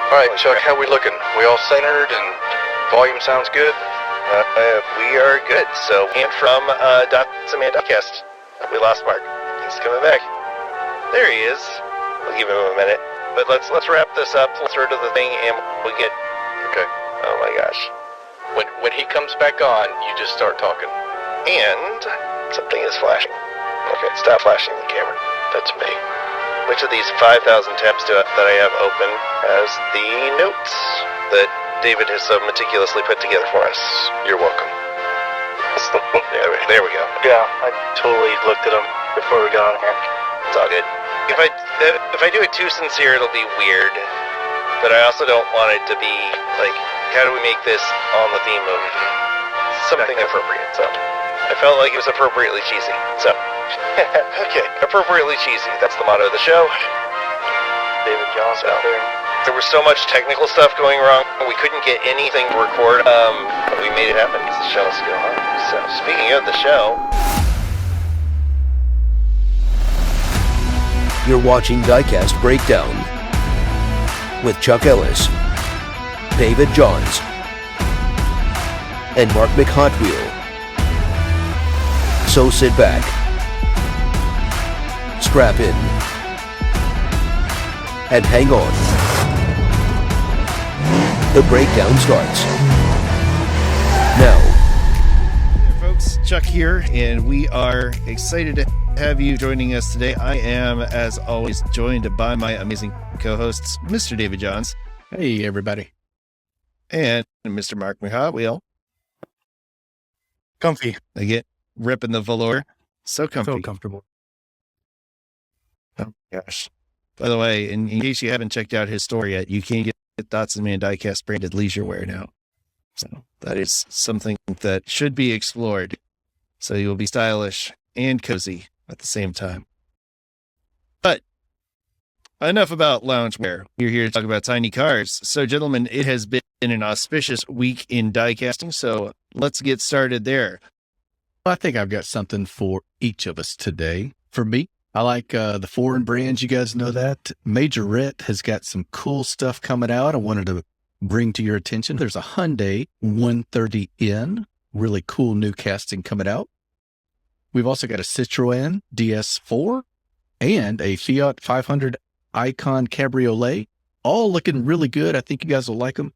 Alright, Chuck, how we looking? We all centered and volume sounds good? We are good. So, and from Custom Diecasts, we lost Mark. He's coming back. There he is. We'll give him a minute. But let's wrap this up. Let's throw to the thing and we get... Okay. Oh my gosh. When he comes back on, you just start talking. And something is flashing. Okay, stop flashing the camera. That's me. Which of these 5,000 tabs that I have open has the notes that David has so meticulously put together for us? You're welcome. There we go. Yeah, I totally looked at them before we got on here. It's all good. If I do it too sincere, it'll be weird. But I also don't want it to be like, how do we make this on the theme of something appropriate? So I felt like it was appropriately cheesy. So okay, appropriately cheesy. That's the motto of the show. David Johnson out there. There was so much technical stuff going wrong, we couldn't get anything to record. But we made it happen because the show must go on. So speaking of the show. You're watching Diecast Breakdown with Chuck Ellis, David Johns, and Mark McHotwheel. So sit back, strap in, and hang on. The breakdown starts now. Hey folks, Chuck here, and we are excited to have you joining us today. I am, as always, joined by my amazing co-hosts, Mr. David Johns. Hey, everybody. And Mr. Mark McHotwheel. Comfy. Again, ripping the velour. So comfy. So comfortable. Oh, gosh. By the way, in case you haven't checked out his store yet, you can get Custom Diecasts branded leisure wear now. So that is something that should be explored. So you will be stylish and cozy at the same time. But enough about loungewear. We're here to talk about tiny cars. So, gentlemen, it has been an auspicious week in die casting, so let's get started there. I think I've got something for each of us today. For me, I like the foreign brands. You guys know that. Majorette has got some cool stuff coming out I wanted to bring to your attention. There's a Hyundai 130N, really cool new casting coming out. We've also got a Citroën DS4 and a Fiat 500 Icon Cabriolet, all looking really good. I think you guys will like them.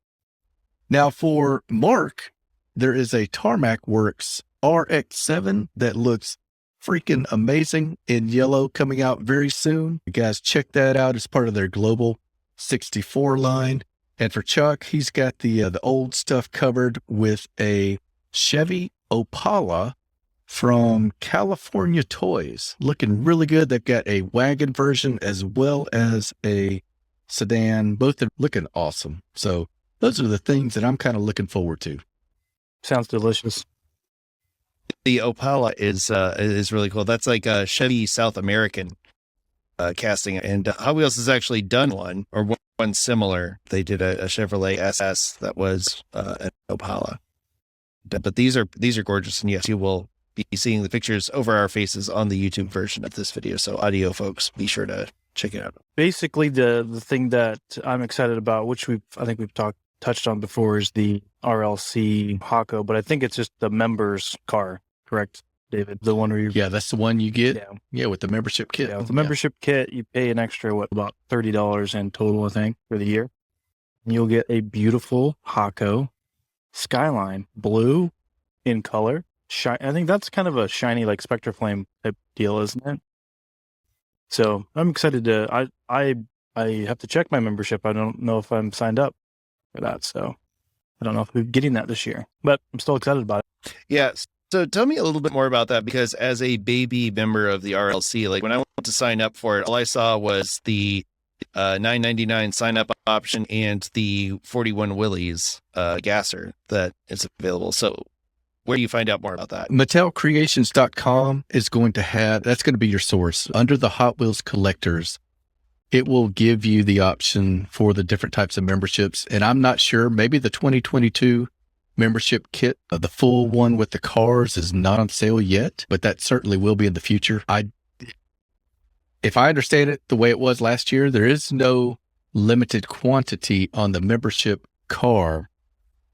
Now for Mark, there is a Tarmac Works RX-7 that looks freaking amazing in yellow, coming out very soon. You guys check that out as part of their Global 64 line. And for Chuck, he's got the old stuff covered with a Chevy Opala from California Toys, looking really good. They've got a wagon version as well as a sedan. Both are looking awesome. So those are the things that I'm kind of looking forward to. Sounds delicious. The Opala is really cool. That's like a Chevy South American casting, and Hot Wheels has actually done one similar. They did a Chevrolet SS that was an Opala. But these are gorgeous, and yes, you will be seeing the pictures over our faces on the YouTube version of this video. So audio folks, be sure to check it out. Basically, the thing that I'm excited about, which I think we've touched on before, is the RLC Hako, but I think it's just the members car, correct, David? The one where you... Yeah, that's the one you get. Yeah, with the membership kit. Yeah, with the membership kit, you pay an extra, about $30 in total, I think, for the year. And you'll get a beautiful Hako Skyline, blue in color. I think that's kind of a shiny, like Spectre Flame type deal, isn't it? So I'm excited to. I have to check my membership. I don't know if I'm signed up for that, so I don't know if we're getting that this year. But I'm still excited about it. Yeah. So tell me a little bit more about that, because as a baby member of the RLC, like when I went to sign up for it, all I saw was the $9.99 sign up option and the 41 Willys gasser that is available. So where do you find out more about that? MattelCreations.com is going to have, that's going to be your source. Under the Hot Wheels collectors, it will give you the option for the different types of memberships. And I'm not sure, maybe the 2022 membership kit, the full one with the cars, is not on sale yet, but that certainly will be in the future. If I understand it the way it was last year, there is no limited quantity on the membership car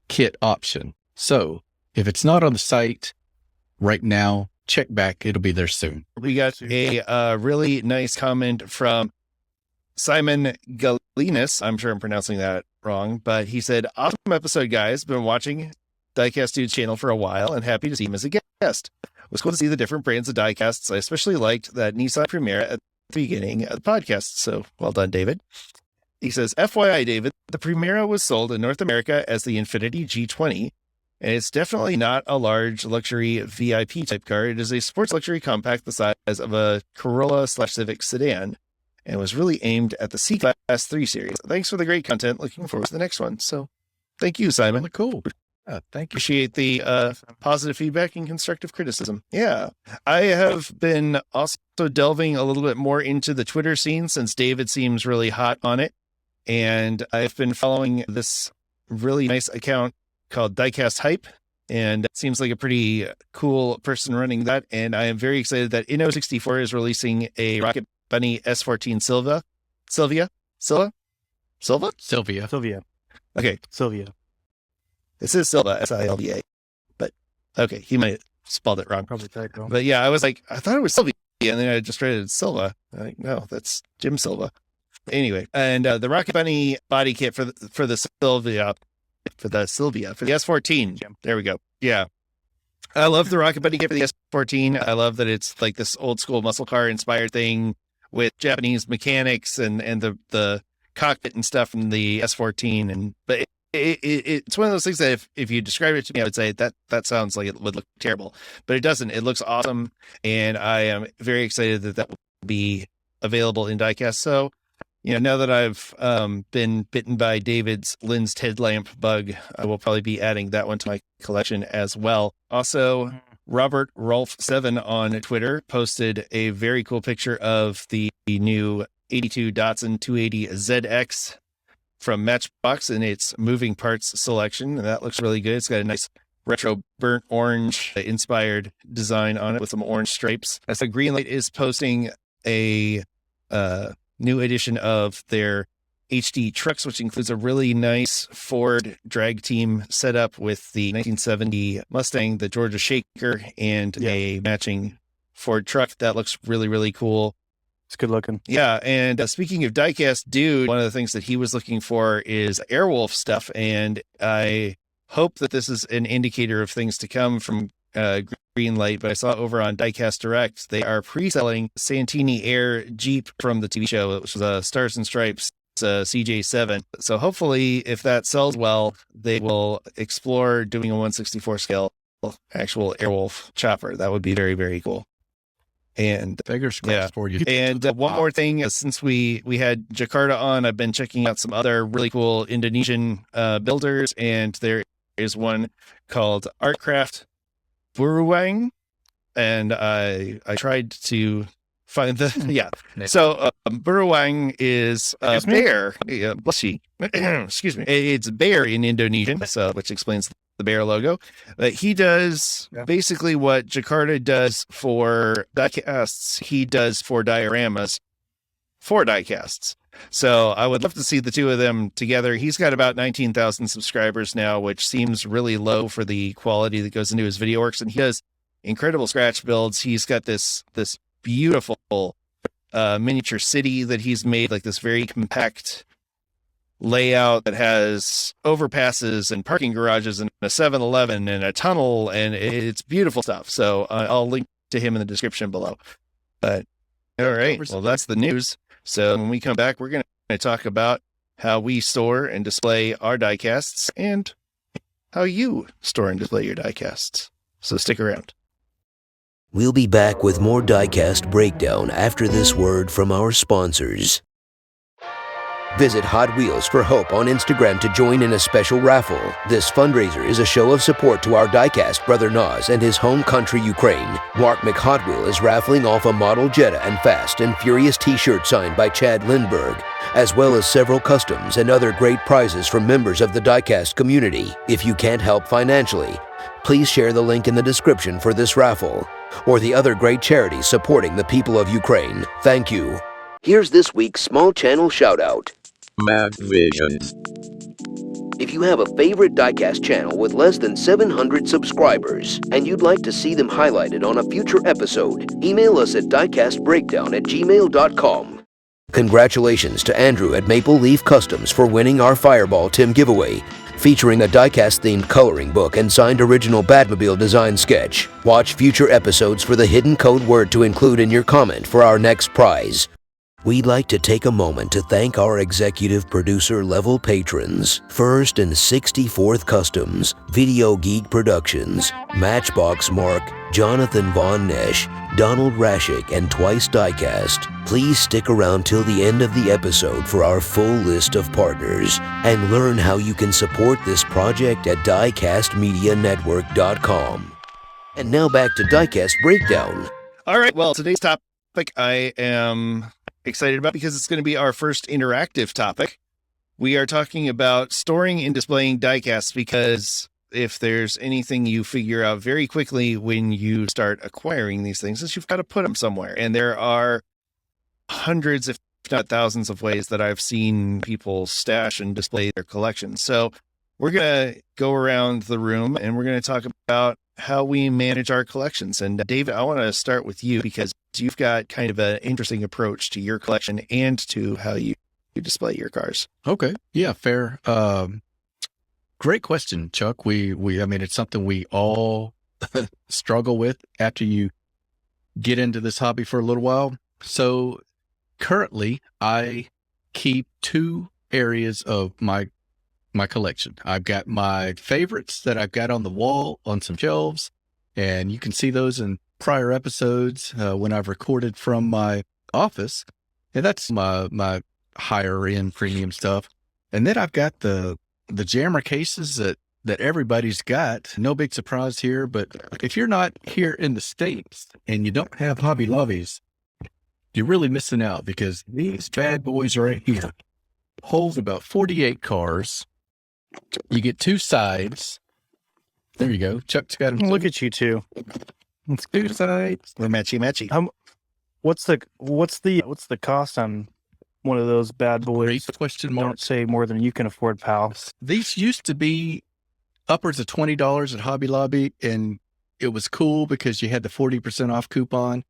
kit option. So if it's not on the site right now, check back. It'll be there soon. We got a really nice comment from Simon Galinas. I'm sure I'm pronouncing that wrong, but he said, awesome episode, guys. Been watching Diecast Dude's channel for a while and happy to see him as a guest. It was cool to see the different brands of diecasts. I especially liked that Nissan Primera at the beginning of the podcast. So well done, David. He says, FYI, David, the Primera was sold in North America as the Infiniti G20, and it's definitely not a large luxury VIP type car. It is a sports luxury compact the size of a Corolla/Civic sedan, and was really aimed at the C-Class 3 Series. Thanks for the great content. Looking forward to the next one. So thank you, Simon. Really cool. Thank you. Appreciate the positive feedback and constructive criticism. Yeah. I have been also delving a little bit more into the Twitter scene since David seems really hot on it. And I've been following this really nice account called Diecast Hype. And it seems like a pretty cool person running that. And I am very excited that Inno64 is releasing a Rocket Bunny S14 Sylvia. Okay. Sylvia. It says Silva, S-I-L-V-A. But okay, he might have spelled it wrong. Probably typo. But yeah, I was like, I thought it was Sylvia. And then I just read it as Silva. I'm like, no, that's Jim Silva. Anyway, and the Rocket Bunny body kit for the Sylvia, for the S14. Jim. There we go. Yeah. I love the Rocket Bunny kit for the S14. I love that it's like this old school muscle car inspired thing with Japanese mechanics and the cockpit and stuff from the S14. But it's one of those things that if you describe it to me, I would say that sounds like it would look terrible, but it doesn't. It looks awesome. And I am very excited that will be available in diecast. So, now that I've been bitten by David's lensed headlamp bug, I will probably be adding that one to my collection as well. Also, Robert Rolf7 on Twitter posted a very cool picture of the new 82 Datsun 280 ZX from Matchbox in its moving parts selection. And that looks really good. It's got a nice retro burnt orange inspired design on it with some orange stripes. So Greenlight is posting a new edition of their HD trucks, which includes a really nice Ford drag team setup with the 1970 Mustang, the Georgia Shaker, and a matching Ford truck. That looks really, really cool. It's good looking. Yeah. And speaking of Diecast Dude, one of the things that he was looking for is Airwolf stuff. And I hope that this is an indicator of things to come from Greenlight, but I saw over on Diecast Direct, they are pre-selling Santini Air Jeep from the TV show, which was Stars and Stripes CJ7. So hopefully if that sells well, they will explore doing a 1/64 scale actual Airwolf chopper. That would be very, very cool. And fingers crossed for you. And one more thing, since we had Jakarta on, I've been checking out some other really cool Indonesian builders, and there is one called Artcraft Buruwang, and I tried to find the So Buruwang is a bear. Bless you. Excuse me. It's a bear in Indonesian, so which explains the bear logo. But he does basically what Jakarta does for diecasts. He does for dioramas for diecasts. So I would love to see the two of them together. He's got about 19,000 subscribers now, which seems really low for the quality that goes into his video works. And he does incredible scratch builds. He's got this beautiful miniature city that he's made, like this very compact layout that has overpasses and parking garages and a 7-Eleven and a tunnel, and it's beautiful stuff. So I'll link to him in the description below. But all right, well, that's the news. So when we come back, we're going to talk about how we store and display our diecasts and how you store and display your diecasts. So stick around. We'll be back with more Diecast Breakdown after this word from our sponsors. Visit Hot Wheels for Hope on Instagram to join in a special raffle. This fundraiser is a show of support to our diecast brother Naz and his home country, Ukraine. Mark McHotwheel is raffling off a model Jetta and Fast and Furious t-shirt signed by Chad Lindbergh, as well as several customs and other great prizes from members of the diecast community. If you can't help financially, please share the link in the description for this raffle or the other great charities supporting the people of Ukraine. Thank you. Here's this week's small channel shout-out. Mad Visions. If you have a favorite Diecast channel with less than 700 subscribers and you'd like to see them highlighted on a future episode, email us at diecastbreakdown@gmail.com. Congratulations to Andrew at Maple Leaf Customs for winning our Fireball Tim giveaway, featuring a Diecast-themed coloring book and signed original Batmobile design sketch. Watch future episodes for the hidden code word to include in your comment for our next prize. We'd like to take a moment to thank our executive producer level patrons, First and 64th Customs, Video Geek Productions, Matchbox Mark, Jonathan Von Nesh, Donald Rashik, and Twice Diecast. Please stick around till the end of the episode for our full list of partners and learn how you can support this project at diecastmedianetwork.com. And now back to Diecast Breakdown. All right. Well, today's topic I am excited about because it's going to be our first interactive topic. We are talking about storing and displaying diecasts, because if there's anything you figure out very quickly when you start acquiring these things is you've got to put them somewhere. And there are hundreds, if not thousands, of ways that I've seen people stash and display their collections. So we're going to go around the room and we're going to talk about how we manage our collections. And David, I want to start with you because you've got kind of an interesting approach to your collection and to how you display your cars. Okay. Yeah, fair. Great question, Chuck. I mean, it's something we all struggle with after you get into this hobby for a little while. So currently I keep two areas of my collection. I've got my favorites that I've got on the wall on some shelves, and you can see those in prior episodes when I've recorded from my office. And that's my higher end premium stuff. And then I've got the jammer cases that everybody's got. No big surprise here, but if you're not here in the States and you don't have Hobby Lobbies, you're really missing out, because these bad boys right here hold about 48 cars. You get two sides. There you go. Chuck's got them. Look at you two. It's two sides. We're matchy. What's the cost on one of those bad boys? Great question mark. Don't say more than you can afford, pal. These used to be upwards of $20 at Hobby Lobby, and it was cool because you had the 40% off coupon.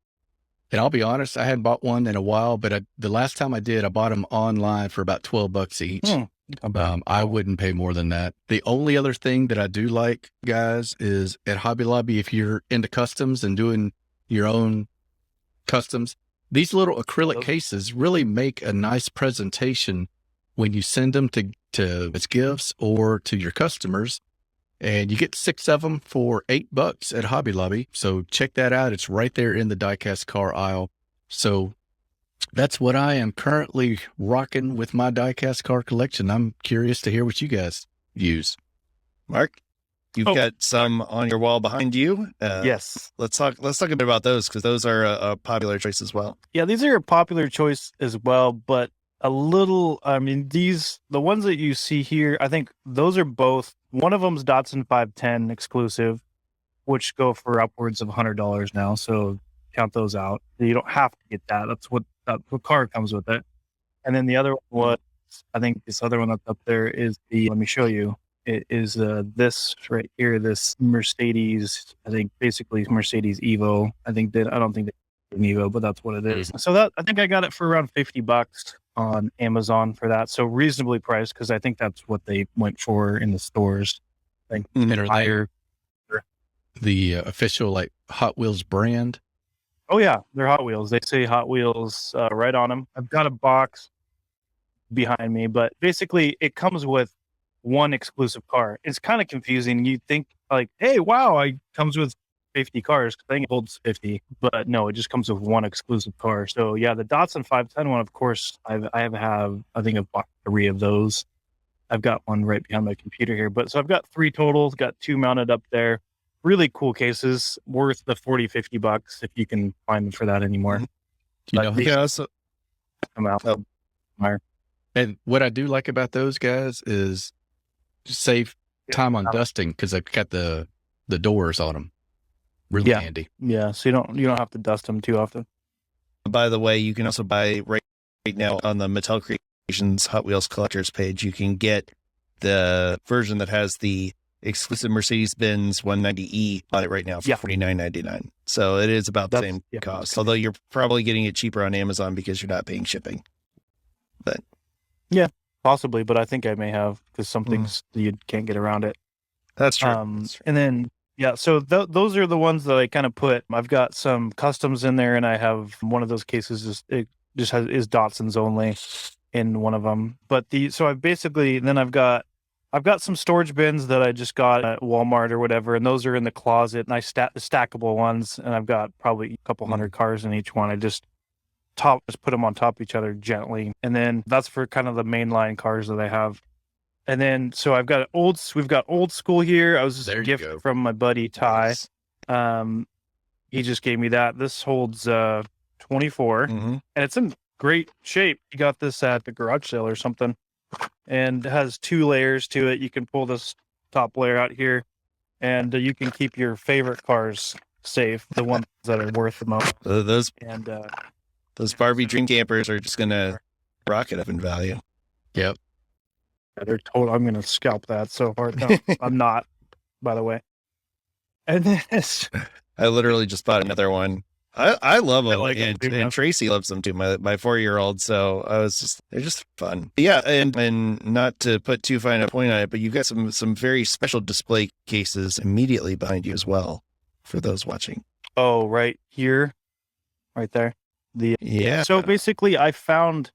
And I'll be honest, I hadn't bought one in a while, but the last time I did, I bought them online for about $12 each. I wouldn't pay more than that. The only other thing that I do like, guys, is at Hobby Lobby, if you're into customs and doing your own customs, these little acrylic cases really make a nice presentation when you send them to as gifts or to your customers. And you get 6 of them for $8 at Hobby Lobby. So check that out. It's right there in the diecast car aisle. So that's what I am currently rocking with my diecast car collection. I'm curious to hear what you guys use. Mark, you've got some on your wall behind you. Yes. Let's talk a bit about those, because those are a popular choice as well. Yeah, these are a popular choice as well, but a little, I mean, the ones that you see here, I think those are both, one of them's Datsun 510 exclusive, which go for upwards of $100 now. So count those out. You don't have to get that. That's what car comes with it. And then the other one was, I think this other one that's up there is let me show you. It is this right here, this Mercedes, I think basically Mercedes Evo. I don't think they an Evo, but that's what it is. So that, I think I got it for around $50 on Amazon for that. So reasonably priced, because I think that's what they went for in the stores. I think higher. The official like Hot Wheels brand. Oh yeah, they're Hot Wheels. They say Hot Wheels right on them. I've got a box behind me, but basically it comes with one exclusive car. It's kind of confusing. You think like, hey, wow, it comes with 50 cars. I think it holds 50, but no, it just comes with one exclusive car. So yeah, the Datsun 510 one, of course, I think I've bought 3 of those. I've got one right behind my computer here, but so I've got 3 total, got 2 mounted up there. Really cool cases, worth the $40-$50 if you can find them for that anymore. You know, Yeah, so come out. and what I do like about those guys is save time on dusting, because I've got the doors on them. Really handy. Yeah, so you don't have to dust them too often. by the way, you can also buy right now on the Mattel Creations Creations Hot Wheels Collectors page, you can get the version that has the exclusive Mercedes-Benz 190E on it right now for $49.99. So it is about the same cost, although you're probably getting it cheaper on Amazon because you're not paying shipping. But yeah, possibly, but I think I may have, because some things you can't get around it. That's true. And then, so those are the ones that I kind of put. I've got some customs in there, and I have one of those cases is Datsun's only in one of them. But I've got some storage bins that I just got at Walmart or whatever, and those are in the closet, and I stackable ones, and I've got probably a couple hundred cars in each one. I just put them on top of each other gently, and then that's for kind of the mainline cars that I have. And then so we've got old school here. I was just a gift from my buddy Ty. Nice. He just gave me that. This holds 24, and it's in great shape. He got this at the garage sale or something. And it has 2 layers to it. You can pull this top layer out here, and you can keep your favorite cars safe, the ones that are worth the most. Those Barbie dream campers are just gonna rocket up in value. Yep. Yeah, they're total. I'm gonna scalp that so hard. No, I'm not, by the way. And this, I literally just bought another one. I love them, and Tracy loves them too, my 4-year-old. So they're just fun. Yeah, and not to put too fine a point on it, but you've got some very special display cases immediately behind you as well for those watching. Oh, right here, right there. So basically, I found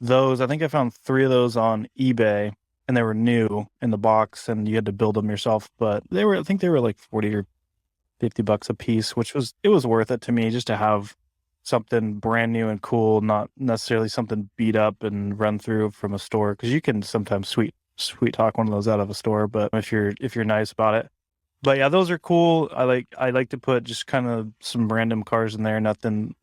those. I think I found 3 of those on eBay, and they were new in the box, and you had to build them yourself. But I think they were like $40 or $50 a piece, which was worth it to me just to have something brand new and cool, not necessarily something beat up and run through from a store, because you can sometimes sweet talk one of those out of a store, but if you're nice about it. But yeah, those are cool. I like to put just kind of some random cars in there, nothing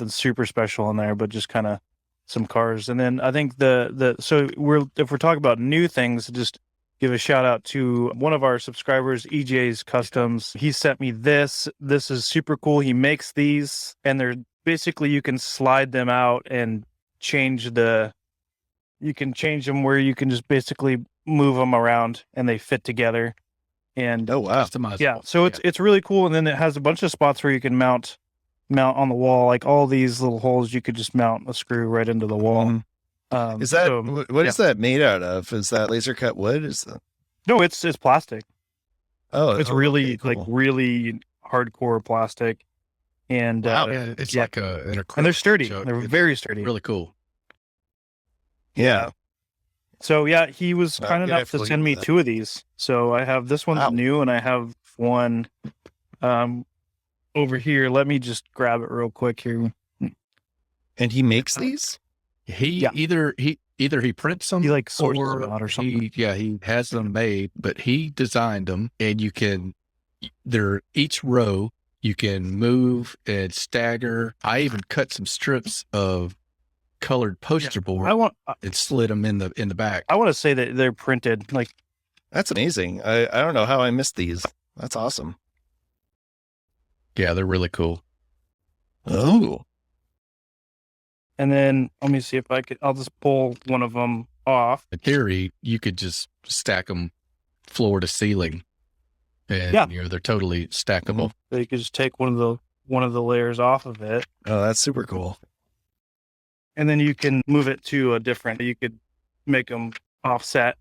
super special in there, but just kind of some cars. And then I think if we're talking about new things, just give a shout out to one of our subscribers, EJ's Customs. He sent me this. This is super cool. He makes these, and they're basically, you can slide them out and change them where you can just basically move them around and they fit together. And oh wow, yeah, so it's really cool. And then it has a bunch of spots where you can mount on the wall, like all these little holes. You could just mount a screw right into the wall. Is that made out of? Is that laser cut wood? No, it's plastic. Oh, it's really cool. Like really hardcore plastic, and it's like an and they're sturdy. They're very sturdy. Really cool. Yeah. So yeah, he was kind enough to send me 2 of these. So I have this one's new, and I have one over here. Let me just grab it real quick here. And he makes these? Either he prints them, he like sources them out or something. He has them made, but he designed them, and they're each row you can move and stagger. I even cut some strips of colored poster board and slid them in the back. I want to say that they're printed. Like, that's amazing. I don't know how I missed these. That's awesome. Yeah, they're really cool. Oh. And then let me see if I'll just pull one of them off. In theory, you could just stack them floor to ceiling, and they're totally stackable. So you could just take one of the layers off of it. Oh, that's super cool. And then you can move it to you could make them offset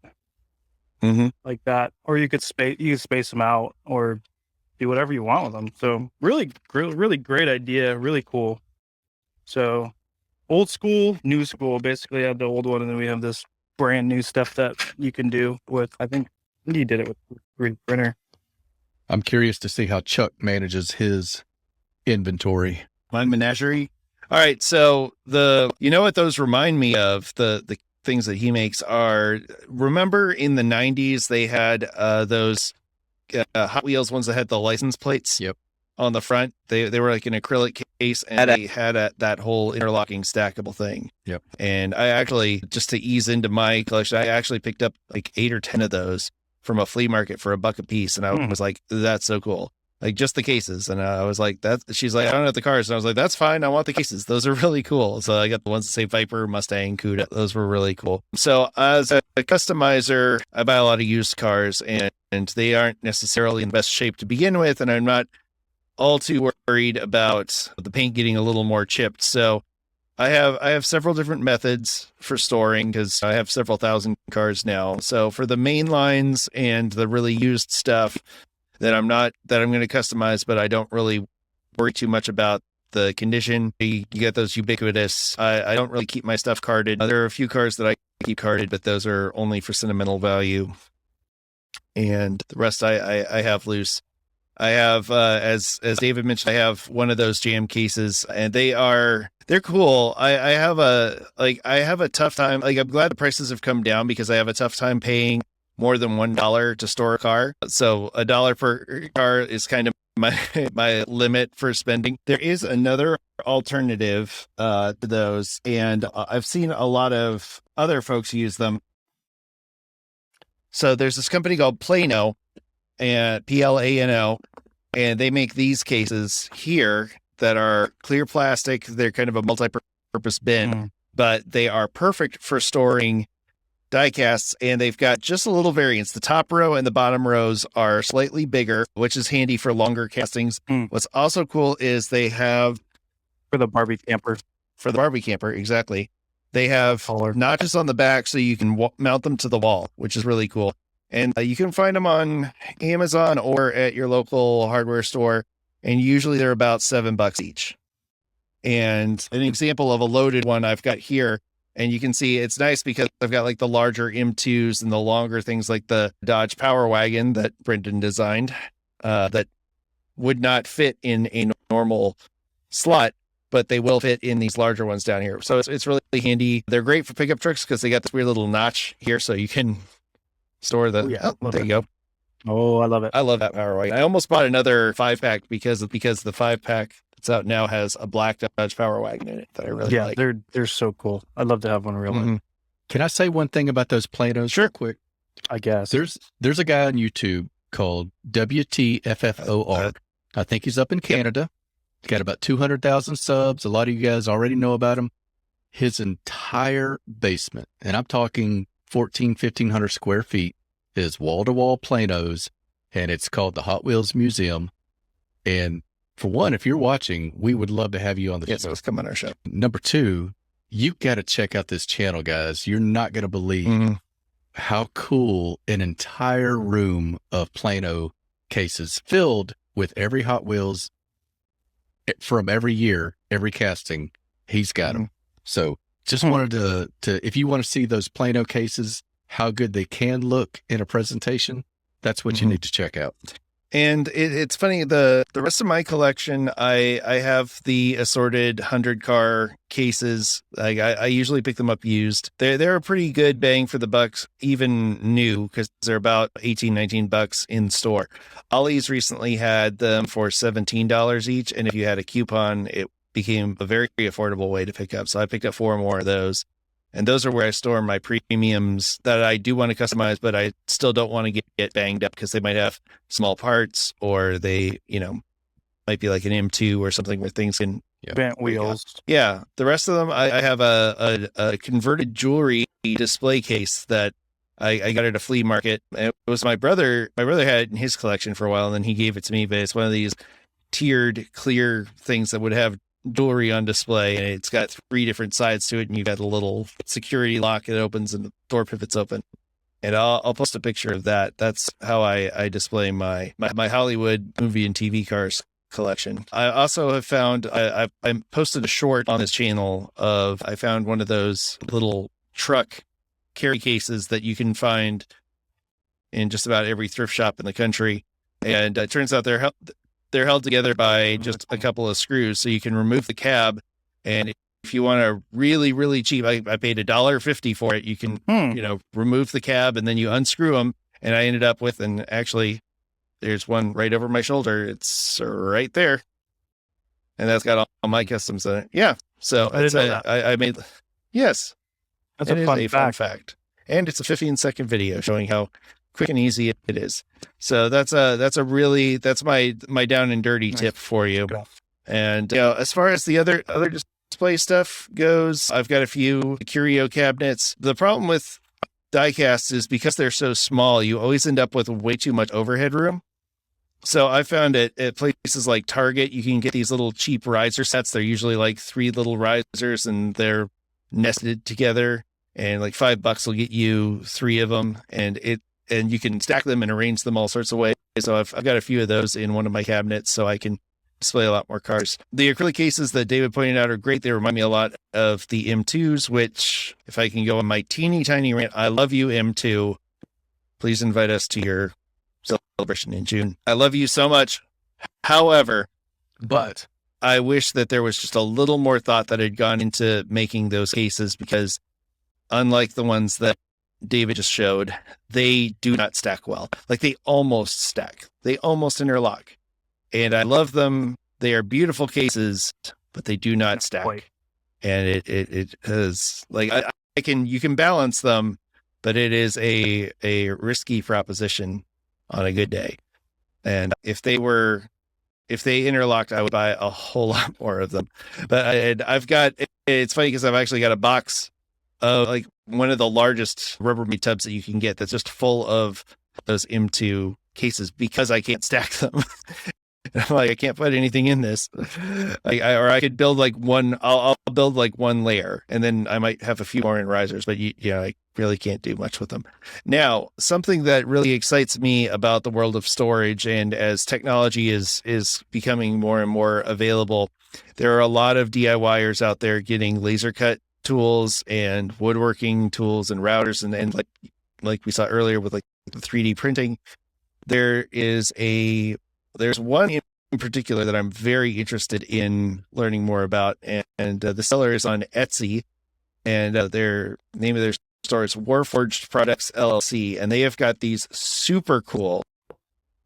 like that, or you could space them out, or do whatever you want with them. So really great idea, really cool. So old school, new school. Basically, I have the old one, and then we have this brand new stuff that you can do with. I think he did it with 3D printer. I'm curious to see how Chuck manages his inventory. My menagerie. All right, so what those remind me of, the things that he makes are, remember in the 90s they had those Hot Wheels ones that had the license plates on the front. They were like an acrylic case, and they had that whole interlocking stackable thing. Yep. And I actually, just to ease into my collection, I actually picked up like 8 or 10 of those from a flea market for $1 a piece, and I was like, that's so cool. like just the cases. And I was like, she's like, I don't have the cars. And I was like, that's fine. I want the cases. Those are really cool. So I got the ones that say Viper, Mustang, Cuda. Those were really cool. So as a customizer, I buy a lot of used cars, and they aren't necessarily in the best shape to begin with. And I'm not all too worried about the paint getting a little more chipped. So I have several different methods for storing, because I have several thousand cars now. So for the main lines and the really used stuff that I'm going to customize, but I don't really worry too much about the condition. You get those ubiquitous. I don't really keep my stuff carded. There are a few cars that I keep carded, but those are only for sentimental value. And the rest I have loose. I have, as David mentioned, I have one of those jam cases, and they're cool. I have a tough time. Like, I'm glad the prices have come down, because I have a tough time paying more than $1 to store a car. So $1 per car is kind of my limit for spending. There is another alternative to those, and I've seen a lot of other folks use them. So there's this company called Plano, and Plano, and they make these cases here that are clear plastic. They're kind of a multi-purpose bin, but they are perfect for storing diecasts, and they've got just a little variance. The top row and the bottom rows are slightly bigger, which is handy for longer castings. What's also cool is they have For the Barbie camper. for the Barbie camper, exactly. They have notches on the back, so you can mount them to the wall, which is really cool. And you can find them on Amazon or at your local hardware store. And usually they're about $7 each. And an example of a loaded one I've got here, and you can see it's nice because I've got like the larger M2s and the longer things like the Dodge Power Wagon that Brendan designed, that would not fit in a normal slot, but they will fit in these larger ones down here. So it's really handy. They're great for pickup trucks because they got this weird little notch here, so you can store the. There you go. Oh, I love it. I love that Power Wagon. I almost bought another 5-pack because the 5-pack that's out now has a black Dodge Power Wagon in it that I really like. Yeah, they're so cool. I'd love to have one real life. Can I say one thing about those Planos? Sure. Real quick. I guess. There's a guy on YouTube called WTFFOR. I think he's up in Canada. He's got about 200,000 subs. A lot of you guys already know about him. His entire basement, and I'm talking 1,500 square feet, is wall-to-wall Planos, and it's called the Hot Wheels Museum. And for one, if you're watching, we would love to have you on the show. Come on our show. Number two, you got to check out this channel, guys. You're not going to believe how cool an entire room of Plano cases filled with every Hot Wheels from every year, every casting. He's got them. So just wanted to, if you want to see those Plano cases, how good they can look in a presentation, that's what you need to check out. And it's funny, the rest of my collection, I have the assorted 100-car cases. Like I usually pick them up used. They're a pretty good bang for the bucks, even new, because they're about $18-19 in store. Ollie's recently had them for $17 each, and if you had a coupon, it became a very affordable way to pick up. So I picked up 4 more of those. And those are where I store my premiums that I do want to customize, but I still don't want to get banged up because they might have small parts, or they, might be like an M2 or something where things can bent wheels. Yeah. The rest of them, I have a converted jewelry display case that I got at a flea market. It was my brother had it in his collection for a while, and then he gave it to me, but it's one of these tiered clear things that would have jewelry on display, and it's got 3 different sides to it, and you got a little security lock that opens and the door pivots open. And I'll post a picture of that. That's how I display my Hollywood movie and TV cars collection. I also have found I posted a short on this channel of, I found one of those little truck carry cases that you can find in just about every thrift shop in the country, and it turns out they're held together by just a couple of screws, so you can remove the cab. And if you want a really, really cheap, I paid $1.50 for it. You can, remove the cab, and then you unscrew them. And I ended up with, and actually there's one right over my shoulder. It's right there. And that's got all my customs in it. Yeah. So I made, yes. That's a fun fun fact. And it's a 15-second video showing how quick and easy it is. So that's my down and dirty tip for you. And as far as the other display stuff goes, I've got a few curio cabinets. The problem with diecasts is because they're so small, you always end up with way too much overhead room. So I found at places like Target, you can get these little cheap riser sets. They're usually like 3 little risers and they're nested together, and like $5 will get you 3 of them, and you can stack them and arrange them all sorts of ways. So I've got a few of those in one of my cabinets so I can display a lot more cars. The acrylic cases that David pointed out are great. They remind me a lot of the M2s, which, if I can go on my teeny tiny rant, I love you, M2. Please invite us to your celebration in June. I love you so much. However, But I wish that there was just a little more thought that had gone into making those cases, because unlike the ones that David just showed, they do not stack well. Like, they almost stack. They almost interlock. And I love them. They are beautiful cases, but they do not stack. Quite. And it is like, you can balance them, but it is a risky proposition on a good day. And if they interlocked, I would buy a whole lot more of them. But it's funny because I've actually got a box of like one of the largest Rubbermaid tubs that you can get that's just full of those M2 cases, because I can't stack them. I'm like, I can't put anything in this. Or I could build like one, I'll build like one layer, and then I might have a few more in risers, but I really can't do much with them. Now, something that really excites me about the world of storage, and as technology is becoming more and more available, there are a lot of DIYers out there getting laser cut tools and woodworking tools and routers, and like we saw earlier with like the 3D printing. There's one in particular that I'm very interested in learning more about, and the seller is on Etsy, and their name of their store is Warforged Products LLC, and they have got these super cool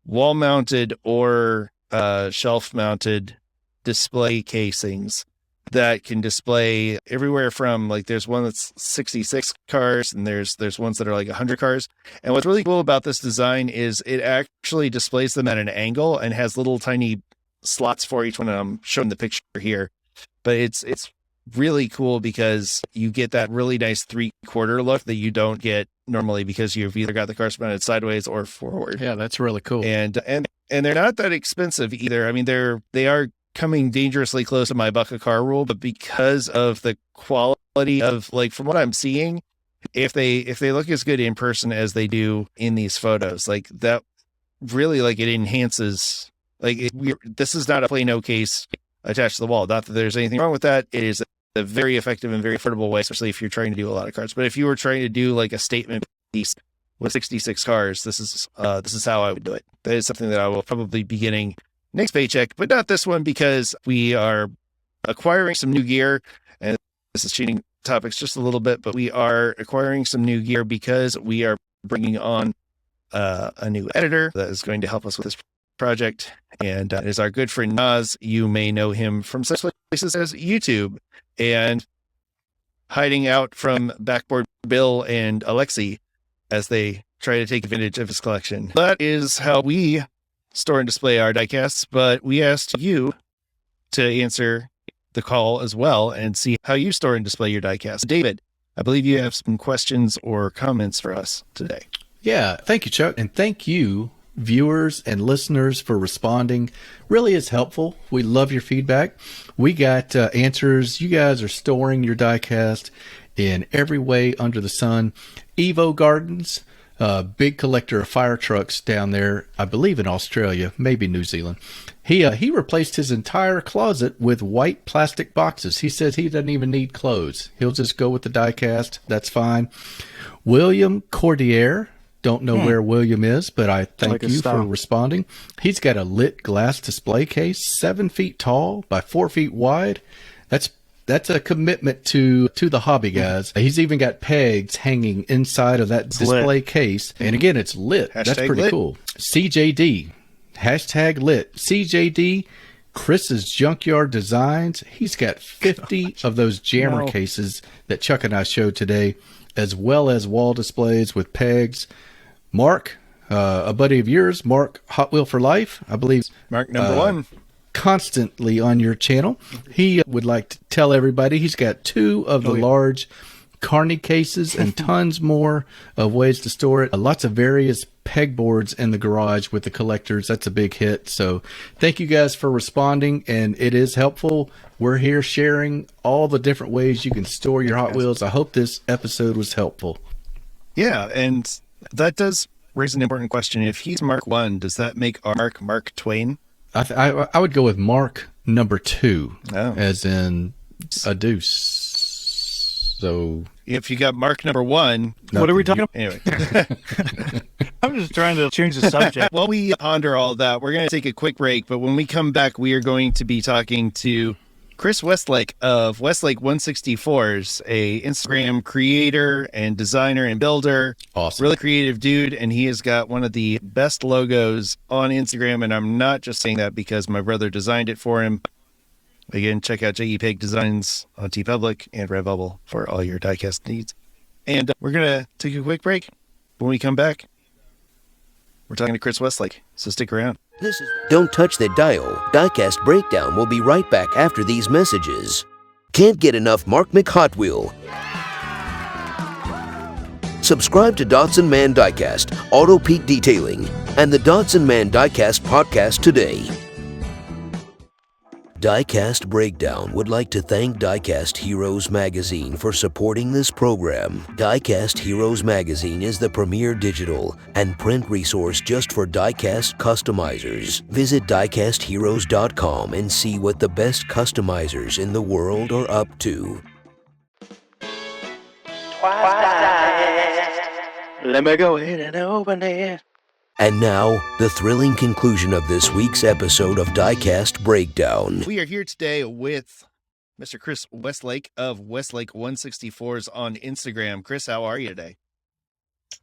wall-mounted or shelf-mounted display casings that can display everywhere from, like, there's one that's 66 cars, and there's ones that are like 100 cars. And what's really cool about this design is it actually displays them at an angle and has little tiny slots for each one. And I'm showing the picture here, but it's really cool because you get that really nice 3/4 look that you don't get normally, because you've either got the cars mounted sideways or forward. yeah, that's really cool. And they're not that expensive either. I mean, they are coming dangerously close to my buck a car rule, but because of the quality of, like, from what I'm seeing, if they look as good in person as they do in these photos, like, that really, like, it enhances, like, this is not a plain O case attached to the wall. Not that there's anything wrong with that. It is a very effective and very affordable way, especially if you're trying to do a lot of cars. But if you were trying to do like a statement piece with 66 cars, this is how I would do it. That is something that I will probably be getting next paycheck, but not this one, because we are acquiring some new gear. And this is cheating topics just a little bit, but we are acquiring some new gear because we are bringing on a new editor that is going to help us with this project. And it is our good friend Naz. You may know him from such places as YouTube and hiding out from Backboard Bill and Alexi as they try to take advantage of his collection. That is how we store and display our diecasts, but we asked you to answer the call as well and see how you store and display your diecast. David, I believe you have some questions or comments for us today. Yeah, thank you, Chuck, and thank you, viewers and listeners, for responding. Really is helpful. We love your feedback. We got answers. You guys are storing your diecast in every way under the sun. Evo Gardens, big collector of fire trucks down there, I believe in Australia, maybe New Zealand. He replaced his entire closet with white plastic boxes. He says he doesn't even need clothes. He'll just go with the diecast. That's fine. William Cordier, don't know where William is, but I thank you for responding. He's got a lit glass display case, 7 feet tall by 4 feet wide. That's a commitment to the hobby, guys. He's even got pegs hanging inside of that display case. And again, it's lit. That's pretty lit. Cool. CJD, hashtag lit. CJD, Chris's Junkyard Designs. He's got 50 of those jammer cases that Chuck and I showed today, as well as wall displays with pegs. Mark, a buddy of yours, Mark Hot Wheel for Life, I believe, Mark number one. constantly on your channel. He would like to tell everybody he's got 2 of the large Carney cases and tons more of ways to store it. Lots of various pegboards in the garage with the collectors. That's a big hit. So thank you guys for responding, and it is helpful. We're here sharing all the different ways you can store your Hot Wheels. I hope this episode was helpful. Yeah, and that does raise an important question. If he's Mark 1, does that make our Mark Twain? I would go with Mark number 2, Oh. as in a deuce. So If you got Mark number 1, What are we talking about? anyway. I'm just trying to change the subject. While we ponder all that, we're going to take a quick break. But when we come back, we are going to be talking to Chris Westlake of Westlake 164s, a Instagram creator and designer and builder. awesome. Really creative dude, and he has got one of the best logos on Instagram. And I'm not just saying that because my brother designed it for him. Again, check out J.E. Pig Designs on TeePublic and Redbubble for all your diecast needs. And we're going to take a quick break. When we come back, we're talking to Chris Westlake, so stick around. Don't touch that dial. Diecast Breakdown will be right back after these messages. Can't get enough Mark McHotwheel? Subscribe to Dotson Man Diecast, Auto Peak Detailing, and the Dotson Man Diecast podcast today. Diecast Breakdown would like to thank Diecast Heroes Magazine for supporting this program. Diecast Heroes Magazine is the premier digital and print resource just for diecast customizers. Visit diecastheroes.com and see what the best customizers in the world are up to. Let me go ahead and open it. And now, the thrilling conclusion of this week's episode of Diecast Breakdown. We are here today with Mr. Chris Westlake of Westlake 164s on Instagram. Chris, how are you today?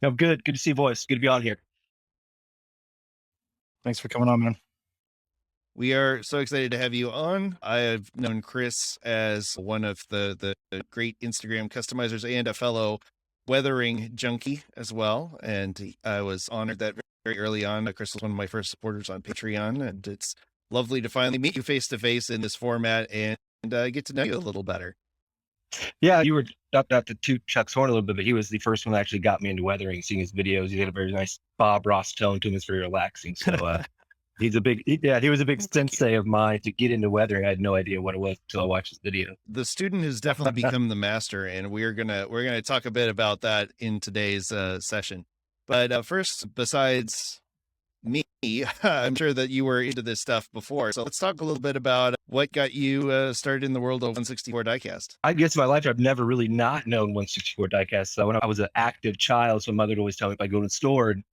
I'm good. Good to see you, boys. Good to be on here. Thanks for coming on, man. We are so excited to have you on. I have known Chris as one of the great Instagram customizers and a fellow weathering junkie as well. And I was honored that very early on. Chris was one of my first supporters on Patreon, and it's lovely to finally meet you face to face in this format and get to know you a little better. Yeah, you were not to toot Chuck's horn a little bit, but he was the first one that actually got me into weathering, seeing his videos. He had a very nice Bob Ross tone to him. It's very relaxing. So he was a big sensei of mine to get into weathering. I had no idea what it was until I watched his video. The student has definitely become the master, and we're gonna talk a bit about that in today's session. But first, besides me, I'm sure that you were into this stuff before. So let's talk a little bit about what got you started in the world of 164 diecast. I guess in my life, I've never really not known 164 diecast. So when I was an active child, so my mother would always tell me if I go to the store and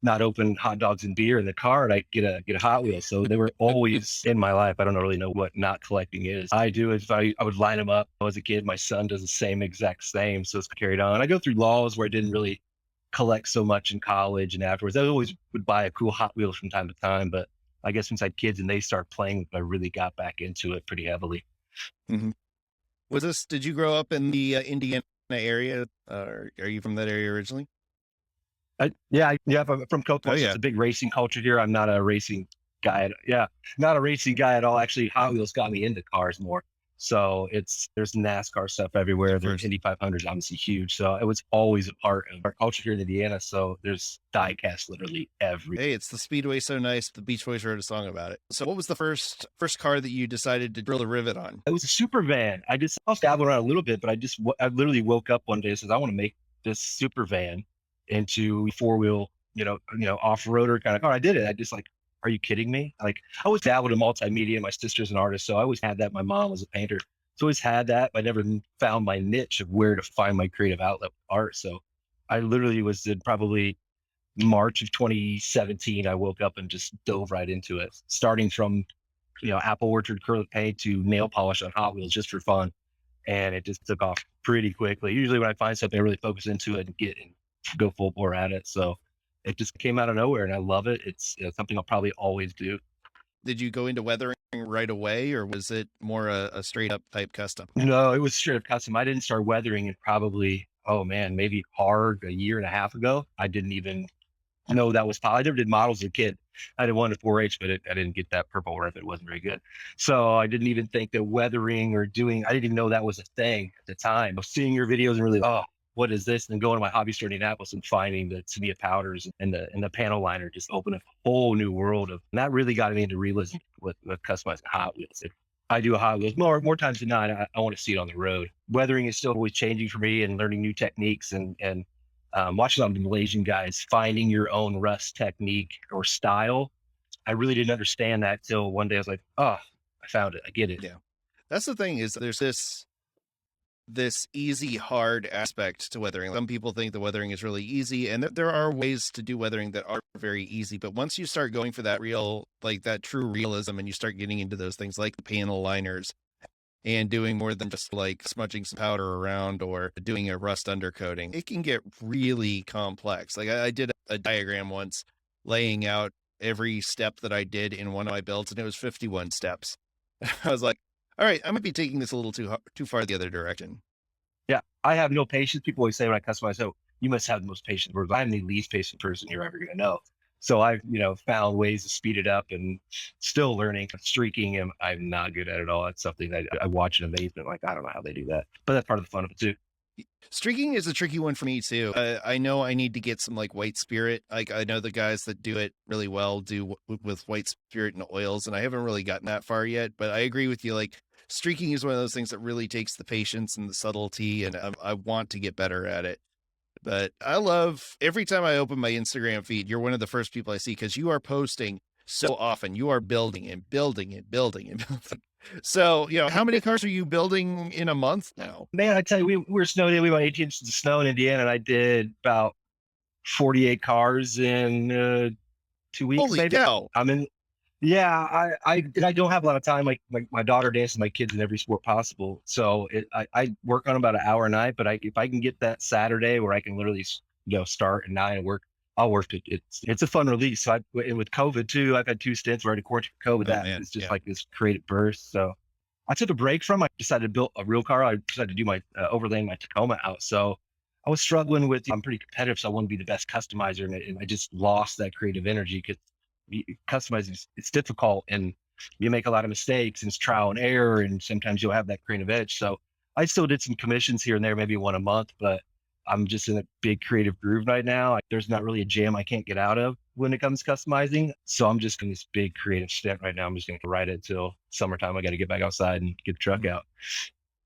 not open hot dogs and beer in the car, I'd get a Hot Wheel. So they were always in my life. I don't really know what not collecting is. I do is I would line them up. As a kid, my son does the exact same. So it's carried on. I go through laws where I didn't really collect so much in college and afterwards. I always would buy a cool Hot Wheels from time to time, but I guess once I had kids and they start playing, I really got back into it pretty heavily. Mm-hmm. Did you grow up in the Indiana area? Are you from that area originally? I'm from Cocoa. It's a big racing culture here. I'm not a racing guy. Not a racing guy at all. Actually, Hot Wheels got me into cars more. So there's NASCAR stuff everywhere. There's Indy 500s, obviously huge. So it was always a part of our culture here in Indiana. So there's diecast literally everywhere. Hey, it's the Speedway so nice. The Beach Boys wrote a song about it. So what was the first car that you decided to drill a rivet on? It was a super van. I was dabbling around a little bit, but I literally woke up one day and said, I want to make this super van into 4-wheel, off-roader kind of car. I did it. I just are you kidding me? I always dabbled in multimedia. My sister's an artist, so I always had that. My mom was a painter, so I always had that. But I never found my niche of where to find my creative outlet with art. So I literally was in probably March of 2017. I woke up and just dove right into it, starting from, apple orchard acrylic paint to nail polish on Hot Wheels just for fun. And it just took off pretty quickly. Usually when I find something, I really focus into it and go full bore at it. So it just came out of nowhere and I love it. It's something I'll probably always do. Did you go into weathering right away or was it more a straight up type custom? No, it was straight up custom. I didn't start weathering in probably, maybe hard a year and a half ago. I didn't even know that was I never did models as a kid. I did one to 4-H, but I didn't get that purple rip. It wasn't very good. So I didn't even think that weathering or doing, I didn't even know that was a thing at the time. Of seeing your videos and really, oh, what is this? And then going to my hobby store in Indianapolis and finding the Tamiya powders and the panel liner just opened a whole new world of, and that really got me into realism with customizing Hot Wheels. I do a Hot Wheels more times than not. I want to see it on the road. Weathering is still always changing for me and learning new techniques and watching some of the Malaysian guys finding your own rust technique or style. I really didn't understand that till one day I was like, oh, I found it. I get it. Yeah. That's the thing is there's this easy, hard aspect to weathering. Some people think the weathering is really easy, and there are ways to do weathering that are very easy. But once you start going for that that true realism, and you start getting into those things like the panel liners and doing more than just like smudging some powder around or doing a rust undercoating, it can get really complex. Like I did a diagram once laying out every step that I did in one of my builds, and it was 51 steps. I was like, all right, I might be taking this a little too far the other direction. Yeah, I have no patience. People always say when I customize, oh, you must have the most patient words. I'm the least patient person you're ever going to know. So I've, found ways to speed it up and still learning. Streaking, I'm not good at it all. It's something that I watch in amazement. Like, I don't know how they do that, but that's part of the fun of it too. Streaking is a tricky one for me too. I know I need to get some like white spirit. Like I know the guys that do it really well do with white spirit and oils, and I haven't really gotten that far yet. But I agree with you. Like streaking is one of those things that really takes the patience and the subtlety, and I want to get better at it. But I love every time I open my Instagram feed, you're one of the first people I see because you are posting so often. You are building and building and building and building. So, how many cars are you building in a month now? Man, I tell you, we were snowed in. We got 18 inches of snow in Indiana, and I did about 48 cars in 2 weeks. Holy maybe. cow. Yeah, I don't have a lot of time. Like my daughter dances my kids in every sport possible. So I work on about an hour a night, but if I can get that Saturday where I can literally, start at 9 and work, I'll work it. It's a fun release. So and with COVID too, I've had 2 stints where I had to quarantine for COVID. It's just like this creative burst. So I took a break from, I decided to build a real car. I decided to do my overlaying my Tacoma out. So I was struggling with, I'm pretty competitive. So I want to be the best customizer. And I just lost that creative energy because customizing, it's difficult and you make a lot of mistakes and it's trial and error. And sometimes you'll have that creative edge. So I still did some commissions here and there, maybe one a month, but I'm just in a big creative groove right now. There's not really a jam I can't get out of when it comes to customizing. So I'm just in this big creative stint right now. I'm just going to ride it until summertime. I got to get back outside and get the truck out.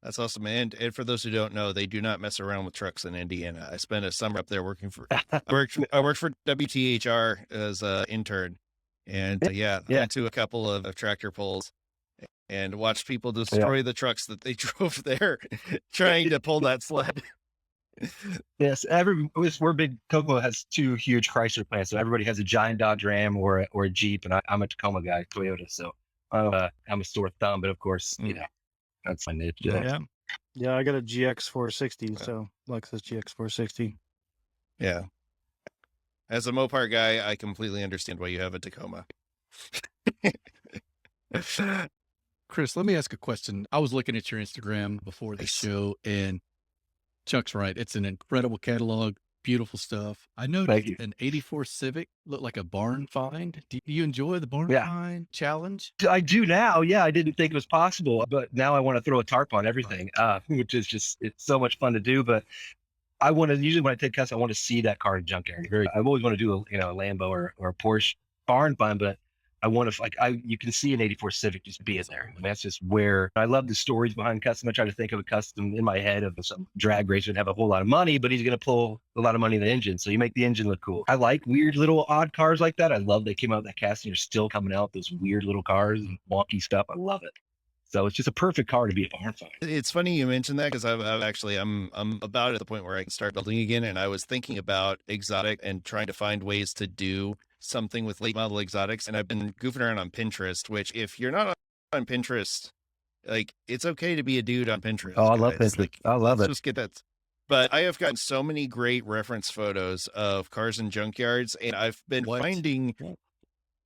That's awesome. And for those who don't know, they do not mess around with trucks in Indiana. I spent a summer up there working for, I worked for WTHR as an intern. And I went to a couple of tractor pulls and watched people destroy the trucks that they drove there trying to pull that sled. Yes, we're big. Kokomo has 2 huge Chrysler plants, so everybody has a giant Dodge Ram or a Jeep, and I'm a Tacoma guy, Toyota. So I'm a sore thumb, but of course, that's my niche. Yeah, I got a GX 460, so Lexus GX 460. Yeah. As a Mopar guy, I completely understand why you have a Tacoma. Chris, let me ask a question. I was looking at your Instagram before the show, and Chuck's right. It's an incredible catalog, beautiful stuff. I noticed an 84 Civic looked like a barn find. Do you enjoy the barn find challenge? I do now. Yeah, I didn't think it was possible, but now I want to throw a tarp on everything, which is just, it's so much fun to do. But I want to, usually when I take custom, I want to see that car in junkyard. I've always want to do a Lambo or a Porsche barn find, but I want to, you can see an 84 Civic just being there. And that's just where I love the stories behind custom. I try to think of a custom in my head of some drag racer and have a whole lot of money, but he's going to pull a lot of money in the engine. So you make the engine look cool. I like weird little odd cars like that. I love they came out with that casting. They're still coming out, those weird little cars and wonky stuff. I love it. So it's just a perfect car to be a barn find. It's funny you mentioned that because I'm about at the point where I can start building again. And I was thinking about exotic and trying to find ways to do something with late model exotics. And I've been goofing around on Pinterest, which if you're not on Pinterest, like it's okay to be a dude on Pinterest. Oh, I love Pinterest. Like, I love it. Just get that. But I have gotten so many great reference photos of cars in junkyards, and I've been finding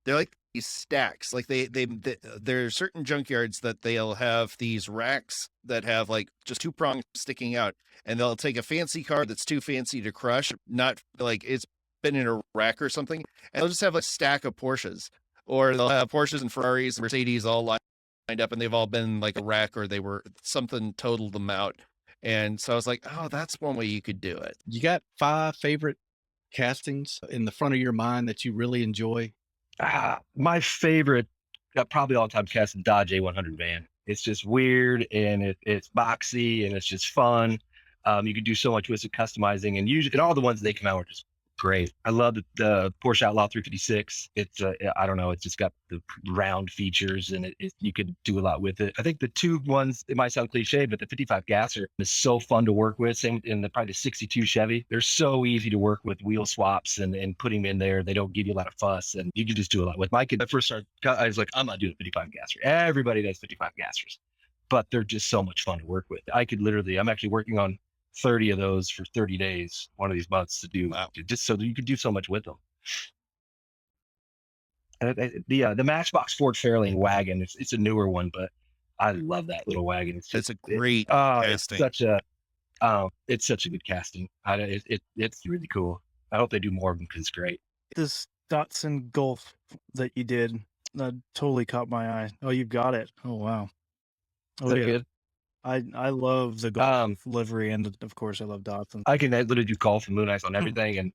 they're like these stacks. Like there are certain junkyards that they'll have these racks that have like just 2 prongs sticking out, and they'll take a fancy car that's too fancy to crush, not like it's been in a wreck or something, and they'll just have a stack of Porsches, or they'll have Porsches and Ferraris and Mercedes all lined up, and they've all been like a wreck, or they were something totaled them out. And so I was like, oh, that's one way you could do it. You got 5 favorite castings in the front of your mind that you really enjoy? My favorite, probably all time casting, Dodge A100 van. It's just weird, and it's boxy, and it's just fun. You can do so much with it, customizing, and usually, and all the ones they come out are just great. I love the Porsche Outlaw 356. It's I don't know, it's just got the round features, and you could do a lot with it. I think the 2 ones, it might sound cliche, but the 55 Gasser is so fun to work with. Same in probably the 62 Chevy. They're so easy to work with wheel swaps and putting them in there. They don't give you a lot of fuss, and you can just do a lot with. My kid, I first started, I was like, I'm not doing a 55 Gasser. Everybody does 55 Gassers, but they're just so much fun to work with. I'm actually working on 30 of those for 30 days, one of these months to do, just so that you could do so much with them. And the Matchbox Ford Fairlane wagon, it's a newer one, but I love that little wagon. It's a great casting. It's such a good casting. It's really cool. I hope they do more of them because it's great. This Datsun Golf that you did, that totally caught my eye. Oh, you've got it. Oh, wow. Is that good? I love the golf livery, and of course I love Datsun. I literally do golf and moon ice on everything, and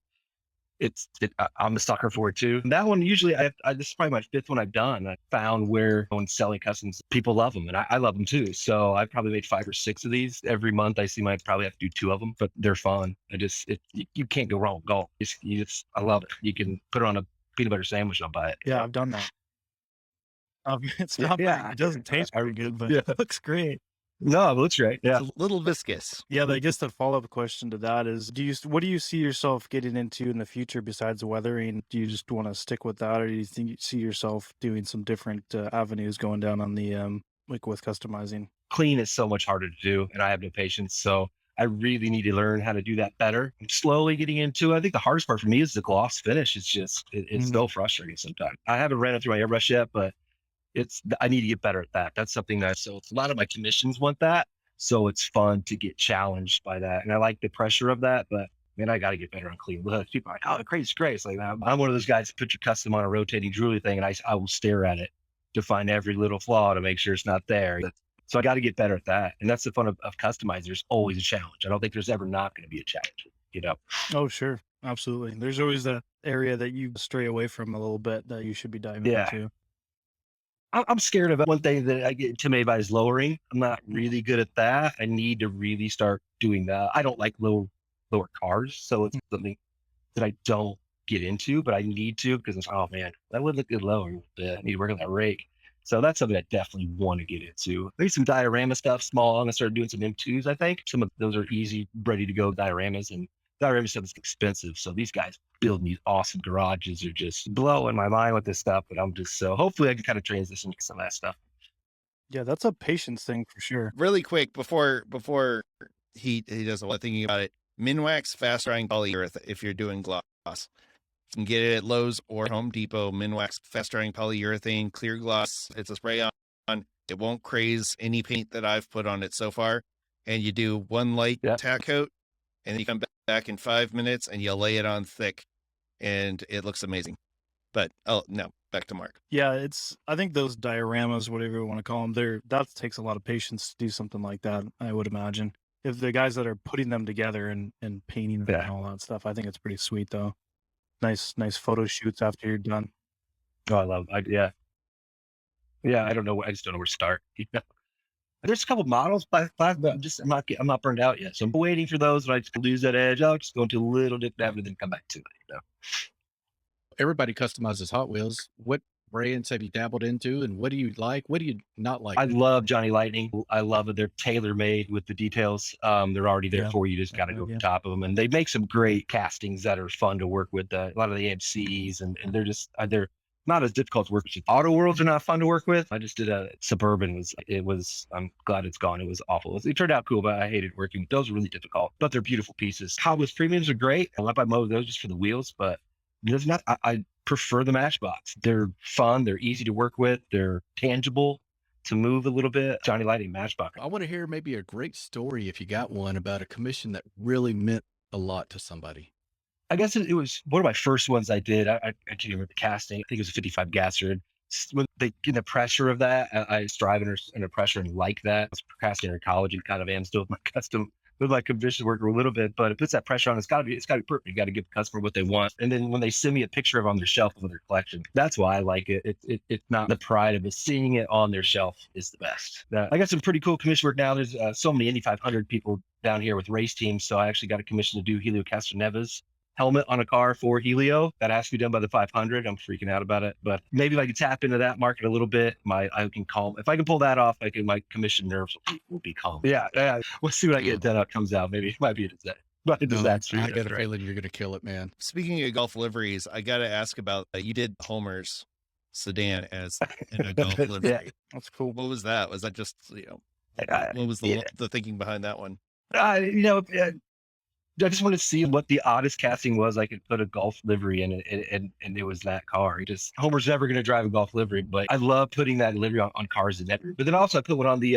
I'm a sucker for it too. And that one, usually, this is probably my 5th one I've done. I found where when selling customs, people love them, and I love them too. So I've probably made 5 or 6 of these every month. I probably have to do 2 of them, but they're fun. You can't go wrong with golf. I love it. You can put it on a peanut butter sandwich. I'll buy it. Yeah, I've done that. It's not. Yeah, it doesn't taste very good, but it looks great. No, it looks great. Yeah. It's a little viscous. Yeah, I guess the follow-up question to that is, what do you see yourself getting into in the future besides weathering? Do you just want to stick with that, or do you think you see yourself doing some different avenues going down on the like with customizing? Clean is so much harder to do, and I have no patience, so I really need to learn how to do that better. I'm slowly getting into it. I think the hardest part for me is the gloss finish. It's just it's so frustrating sometimes. I haven't ran it through my airbrush yet, but I need to get better at that. That's something so a lot of my commissions want that. So it's fun to get challenged by that. And I like the pressure of that, but man, I got to get better on clean looks. People are like, oh, it's great. It's like, I'm one of those guys who put your custom on a rotating jewelry thing, and I will stare at it to find every little flaw to make sure it's not there. So I got to get better at that. And that's the fun of customizing. There's always a challenge. I don't think there's ever not going to be a challenge, Oh, sure. Absolutely. There's always that area that you stray away from a little bit that you should be diving into. I'm scared of one thing that I get intimidated by is lowering. I'm not really good at that. I need to really start doing that. I don't like lower cars, so it's something that I don't get into, but I need to because it's, oh man, that would look good lower. I need to work on that rake. So that's something I definitely want to get into. Maybe some diorama stuff, small. I'm gonna start doing some M2s. I think some of those are easy, ready to go dioramas, and diorama stuff is expensive. So these guys building these awesome garages are just blowing my mind with this stuff. But I'm just hopefully I can kind of transition to some of that stuff. Yeah, that's a patience thing for sure. Really quick before he does a lot of thinking about it. Minwax fast drying polyurethane. If you're doing gloss, you can get it at Lowe's or Home Depot. Minwax fast drying polyurethane clear gloss. It's a spray on. It won't craze any paint that I've put on it so far. And you do one light tack coat, and then you come back in 5 minutes and you lay it on thick, and it looks amazing. But back to Mark. Yeah, I think those dioramas, whatever you want to call them, that takes a lot of patience to do something like that, I would imagine. If the guys that are putting them together and painting them and all that stuff, I think it's pretty sweet though. Nice photo shoots after you're done. Oh, I love it. Yeah, I don't know. I just don't know where to start. There's a couple models, but I'm not burned out yet. So I'm waiting for those. When I just lose that edge, I'll just go into a little dip down and then come back to it. Everybody customizes Hot Wheels. What brands have you dabbled into, and what do you like? What do you not like? I love Johnny Lightning. I love it. They're tailor made with the details. They're already there for you. Just got to go over the top of them, and they make some great castings that are fun to work with. A lot of the AMCs, and they're not as difficult to work with. Auto Worlds are not fun to work with. I just did a Suburban. I'm glad it's gone. It was awful. It turned out cool, but I hated working with those. Are really difficult, but they're beautiful pieces. Hot Wheels premiums are great. I love I mow those just for the wheels, but there's not. I prefer the Matchbox. They're fun. They're easy to work with. They're tangible to move a little bit. Johnny Lightning Matchbox. I want to hear maybe a great story if you got one about a commission that really meant a lot to somebody. I guess it was one of my first ones I did. I can't remember the casting. I think it was a 55 gasser. When they get the pressure of that, I strive under pressure and like that. I was procrastinating in college and kind of am still with my commission work a little bit, but it puts that pressure on. It's gotta be perfect. You got to give the customer what they want. And then when they send me a picture of it on their shelf of their collection, that's why I like it. It's not the pride of it. Seeing it on their shelf is the best. I got some pretty cool commission work now. There's so many Indy 500 people down here with race teams. So I actually got a commission to do Helio Castroneves helmet on a car for Helio. That has to be done by the 500. I'm freaking out about it, but maybe if I could tap into that market a little bit, I can calm. If I can pull that off, my commission nerves will be calm. Yeah. We'll see what I get that comes out. Maybe it might be a disaster. But I got a feeling you're going to kill it, man. Speaking of golf liveries, I got to ask about you did Homer's sedan as in a golf livery. Yeah, that's cool. What was that? Was that just what was the thinking behind that one? I just wanted to see what the oddest casting was I could put a golf livery in it, and it was that car. Homer's never going to drive a golf livery, but I love putting that livery on cars in that. But then also I put one on the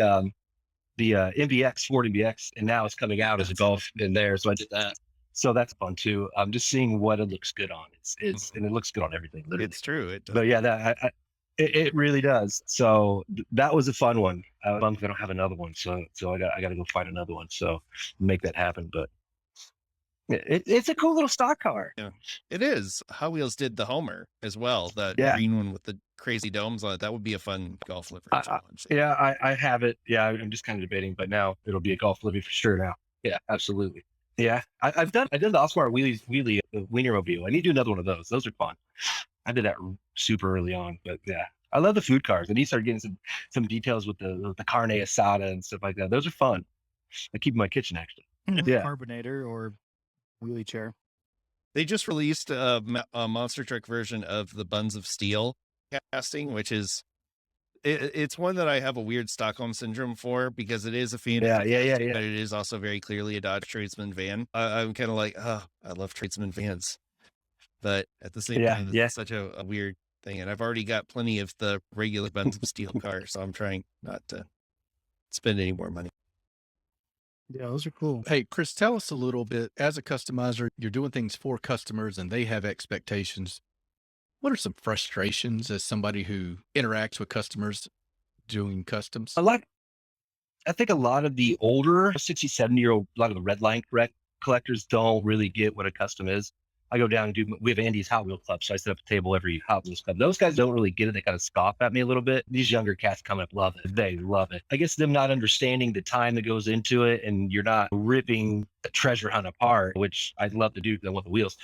MVX, Ford MVX, and now it's coming out as a golf in there. So I did that. So that's fun too. I'm just seeing what it looks good on. And it looks good on everything. Literally. It's true. It does. But yeah, it really does. So that was a fun one. I'm bummed I don't have another one. So I got to go find another one. So make that happen. But it's a cool little stock car. Yeah, it is. Hot Wheels did the Homer as well. That green one with the crazy domes on it. That would be a fun golf livery challenge. I have it. Yeah, I'm just kind of debating, but now it'll be a golf livery for sure now. Yeah, absolutely. Yeah, I did the Oscar Wheelie Wienermobile. I need to do another one of those. Those are fun. I did that super early on, but yeah. I love the food cars. I need to start getting some details with the carne asada and stuff like that. Those are fun. I keep in my kitchen actually. Yeah. Carbonator or wheelie chair. They just released a monster truck version of the Buns of Steel casting, which is it's one that I have a weird Stockholm syndrome for because it is a Phoenix, but it is also very clearly a Dodge Tradesman van. I'm kind of like, I love Tradesman vans, but at the same time, it's such a weird thing. And I've already got plenty of the regular Buns of Steel cars, so I'm trying not to spend any more money. Yeah, those are cool. Hey, Chris, tell us a little bit. As a customizer, you're doing things for customers and they have expectations. What are some frustrations as somebody who interacts with customers doing customs? I think a lot of the older 60, 70-year-old, a lot of the red line collectors don't really get what a custom is. I go down and we have Andy's Hot Wheel Club, so I set up a table every Hot Wheels Club. Those guys don't really get it. They kind of scoff at me a little bit. These younger cats coming up love it. They love it. I guess them not understanding the time that goes into it, and you're not ripping a treasure hunt apart, which I'd love to do because I want the wheels.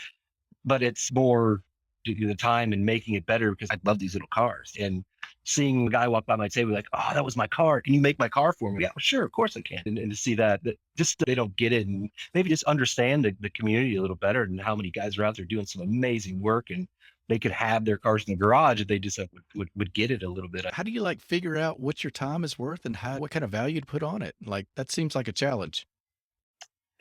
But it's more the time and making it better because I love these little cars. And seeing a guy walk by my table like, oh, that was my car. Can you make my car for me? Yeah, sure, of course I can. And to see that just they don't get it and maybe just understand the community a little better and how many guys are out there doing some amazing work, and they could have their cars in the garage if they just would get it a little bit. How do you figure out what your time is worth and what kind of value to put on it? That seems like a challenge.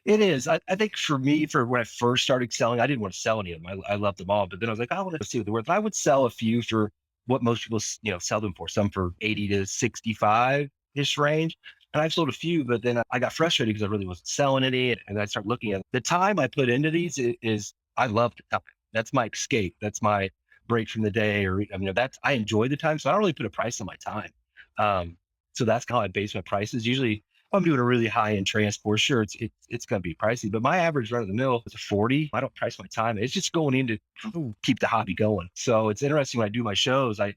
It is. I think for me, for when I first started selling, I didn't want to sell any of them. I loved them all, but then I was like, I want to see what they're worth. I would sell a few for what most people, sell them for. Some for 80 to 65-ish range. And I've sold a few, but then I got frustrated because I really wasn't selling any. And I started looking at the time I put into these is I love the time. That's my escape. That's my break from the day. I enjoy the time. So I don't really put a price on my time. So that's how I base my prices. Usually, if I'm doing a really high-end transport, sure, it's going to be pricey, but my average run-of-the-mill is a 40. I don't price my time. It's just going in to keep the hobby going. So it's interesting when I do my shows, I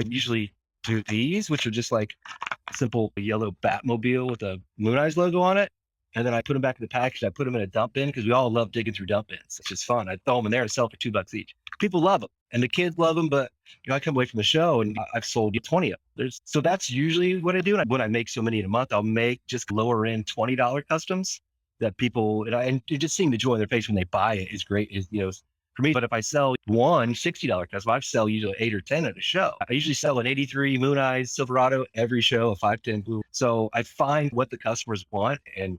usually do these, which are just like a simple yellow Batmobile with a Moon Eyes logo on it. And then I put them back in the package. I put them in a dump bin because we all love digging through dump bins. It's just fun. I throw them in there and sell for $2 each. People love them and the kids love them, but I come away from the show and I've sold 20 of them. So that's usually what I do. And when I make so many in a month, I'll make just lower end $20 customs that people, and just seeing the joy in their face when they buy it is great. For me, but if I sell one $60 custom, I sell usually 8 or 10 at a show. I usually sell an 83 Moon Eyes Silverado every show, a 510 blue. So I find what the customers want. And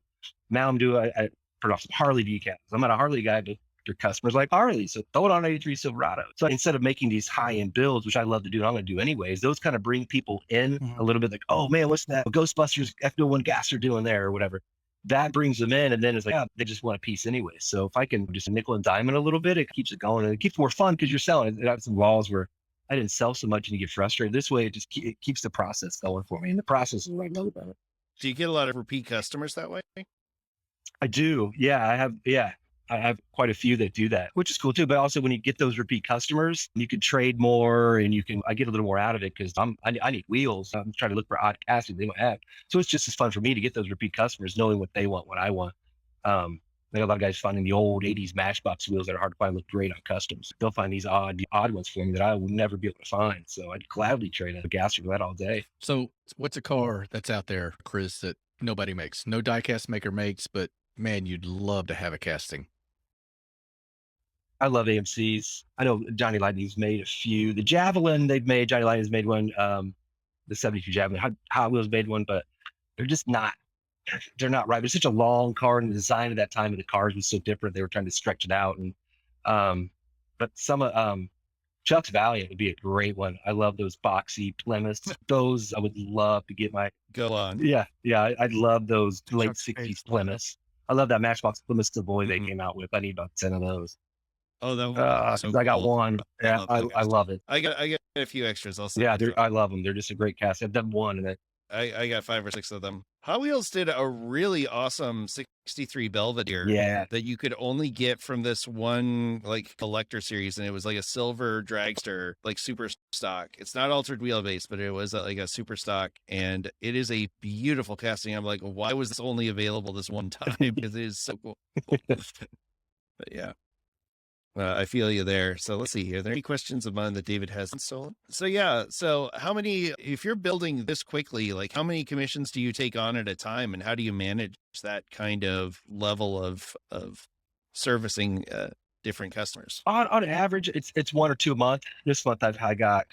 now I'm doing, I put off some Harley Decasts. I'm not a Harley guy, but your customers like Harley. So throw it on 83 Silverado. So instead of making these high-end builds, which I love to do, and I'm going to do anyways, those kind of bring people in a little bit like, oh man, what's that Ghostbusters F01 gas are doing there or whatever. that brings them in, and then it's like, yeah, they just want a piece anyway. So if I can just nickel and dime it a little bit, it keeps it going, and it keeps it more fun because you're selling. It has some walls where I didn't sell so much and you get frustrated. This way, it keeps the process going for me, and the process is what I love about it. Do you get a lot of repeat customers that way? I do. Yeah, I have. Yeah, I have quite a few that do that, which is cool too. But also, when you get those repeat customers, you can trade more, and I get a little more out of it because I need wheels. I'm trying to look for odd casting they don't have. So it's just as fun for me to get those repeat customers, knowing what they want, what I want. I know a lot of guys finding the old '80s Matchbox wheels that are hard to find look great on customs. They'll find these odd ones for me that I will never be able to find. So I'd gladly trade a gasser for that all day. So what's a car that's out there, Chris, that nobody makes? No diecast maker makes, but man, you'd love to have a casting. I love AMCs. I know Johnny Lightning's made a few. The Javelin they've made, Johnny Lightning's made one. The 72 Javelin, Hot Wheels made one, but they're just not. They're not right. It's such a long car, and the design at that time of the cars was so different. They were trying to stretch it out, and but some Chuck's Valiant would be a great one. I love those boxy Plymouths. Those I would love to get my. Go on. Yeah, I'd love those late '60s Plymouths. I love that Matchbox Plymouth Savoy they came out with. I need about 10 of those. Oh, that so I got cool. one. Yeah, I love it. I got a few extras. I love them. They're just a great cast. I've done one, and I got 5 or 6 of them. Hot Wheels did a really awesome 63 Belvedere that you could only get from this one like collector series, and it was like a silver dragster, like super stock. It's not altered wheelbase, but it was like a super stock, and it is a beautiful casting. I'm like, why was this only available this one time? Because it is so cool. But yeah. I feel you there. So let's see. Are there any questions of mine that David hasn't stolen? So yeah. So how many, if you're building this quickly, like how many commissions do you take on at a time, and how do you manage that kind of level of servicing different customers? On average, it's 1 or 2 a month. This month I got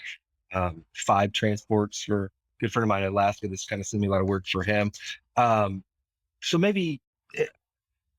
5 transports for a good friend of mine in Alaska. This kind of sent me a lot of work for him. So maybe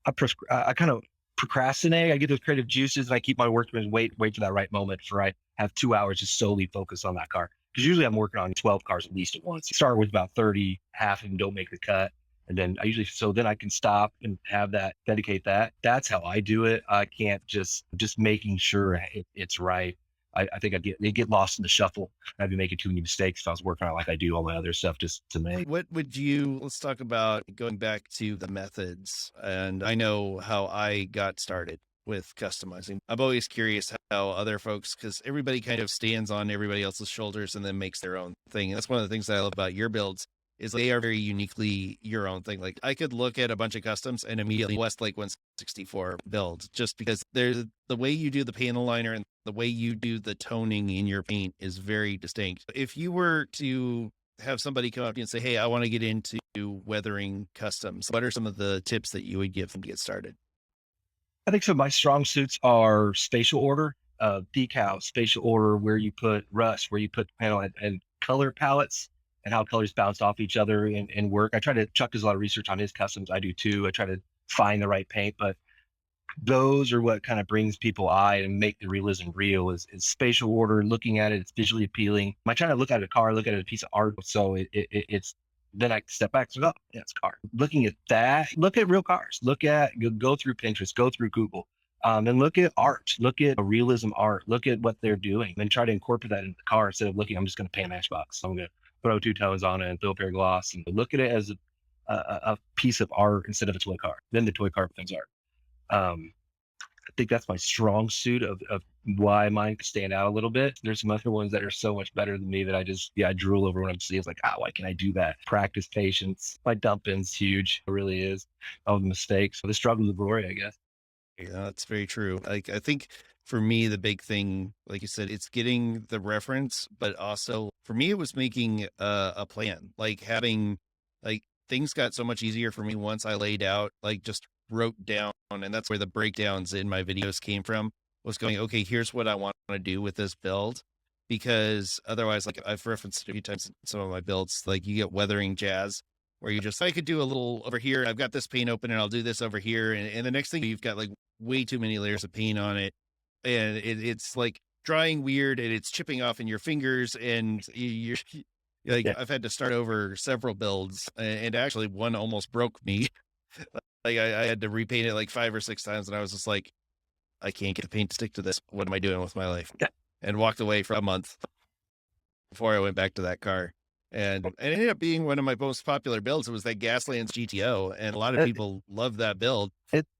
I kind of procrastinate. I get those creative juices, and I keep my workmen wait for that right moment for I have 2 hours to solely focus on that car. Because usually I'm working on 12 cars at least at once. Start with about 30, half of them don't make the cut. And then then I can stop and have that, dedicate that. That's how I do it. I can't just making sure it's right. I think they get lost in the shuffle. I'd be making too many mistakes if I was working on it like I do all my other stuff just to make. Let's talk about going back to the methods. And I know how I got started with customizing. I'm always curious how other folks, because everybody kind of stands on everybody else's shoulders and then makes their own thing. And that's one of the things that I love about your builds is they are very uniquely your own thing. Like I could look at a bunch of customs and immediately Westlake 164 build, just because there's the way you do the panel liner and the way you do the toning in your paint is very distinct. If you were to have somebody come up to you and say, hey, I want to get into weathering customs, what are some of the tips that you would give them to get started? I think some of my strong suits are spatial order, decal, spatial order, where you put rust, where you put panel and color palettes, and how colors bounce off each other and work. Chuck does a lot of research on his customs. I do too. I try to find the right paint, but those are what kind of brings people eye and make the realism real is spatial order, looking at it. It's visually appealing. I try to look at a car, look at a piece of art. So it's, then I step back and go, oh, yeah, it's a car. Looking at that, look at real cars, go through Pinterest, go through Google, and look at art, look at realism art, look at what they're doing, and try to incorporate that into the car instead of I'm just going to paint a Matchbox. I'm going to throw 2 tones on it and throw a pair of gloss, and look at it as a piece of art instead of a toy car. Then the toy car becomes art. I think that's my strong suit of why mine could stand out a little bit. There's some other ones that are so much better than me that I drool over when I'm seeing. It's like, why can I do that? Practice patience. My dump in's huge. It really is. All the mistakes. The struggle of glory, I guess. Yeah, that's very true. Like, I think for me, the big thing, like you said, it's getting the reference, but also for me, it was making a plan, like having, like, things got so much easier for me once I laid out, like just wrote down. And that's where the breakdowns in my videos came from, was going, okay, here's what I want to do with this build. Because otherwise, like I've referenced a few times in some of my builds, like you get weathering jazz, where you just, I could do a little over here. I've got this paint open and I'll do this over here. And the next thing you've got like way too many layers of paint on it. And it's like drying weird and it's chipping off in your fingers. And you're like, I've had to start over several builds, and actually one almost broke me Like I had to repaint it like 5 or 6 times, and I was just like, I can't get the paint to stick to this. What am I doing with my life? Yeah. And walked away for a month before I went back to that car. And it ended up being one of my most popular builds. It was that Gaslands GTO, and a lot of people love that build.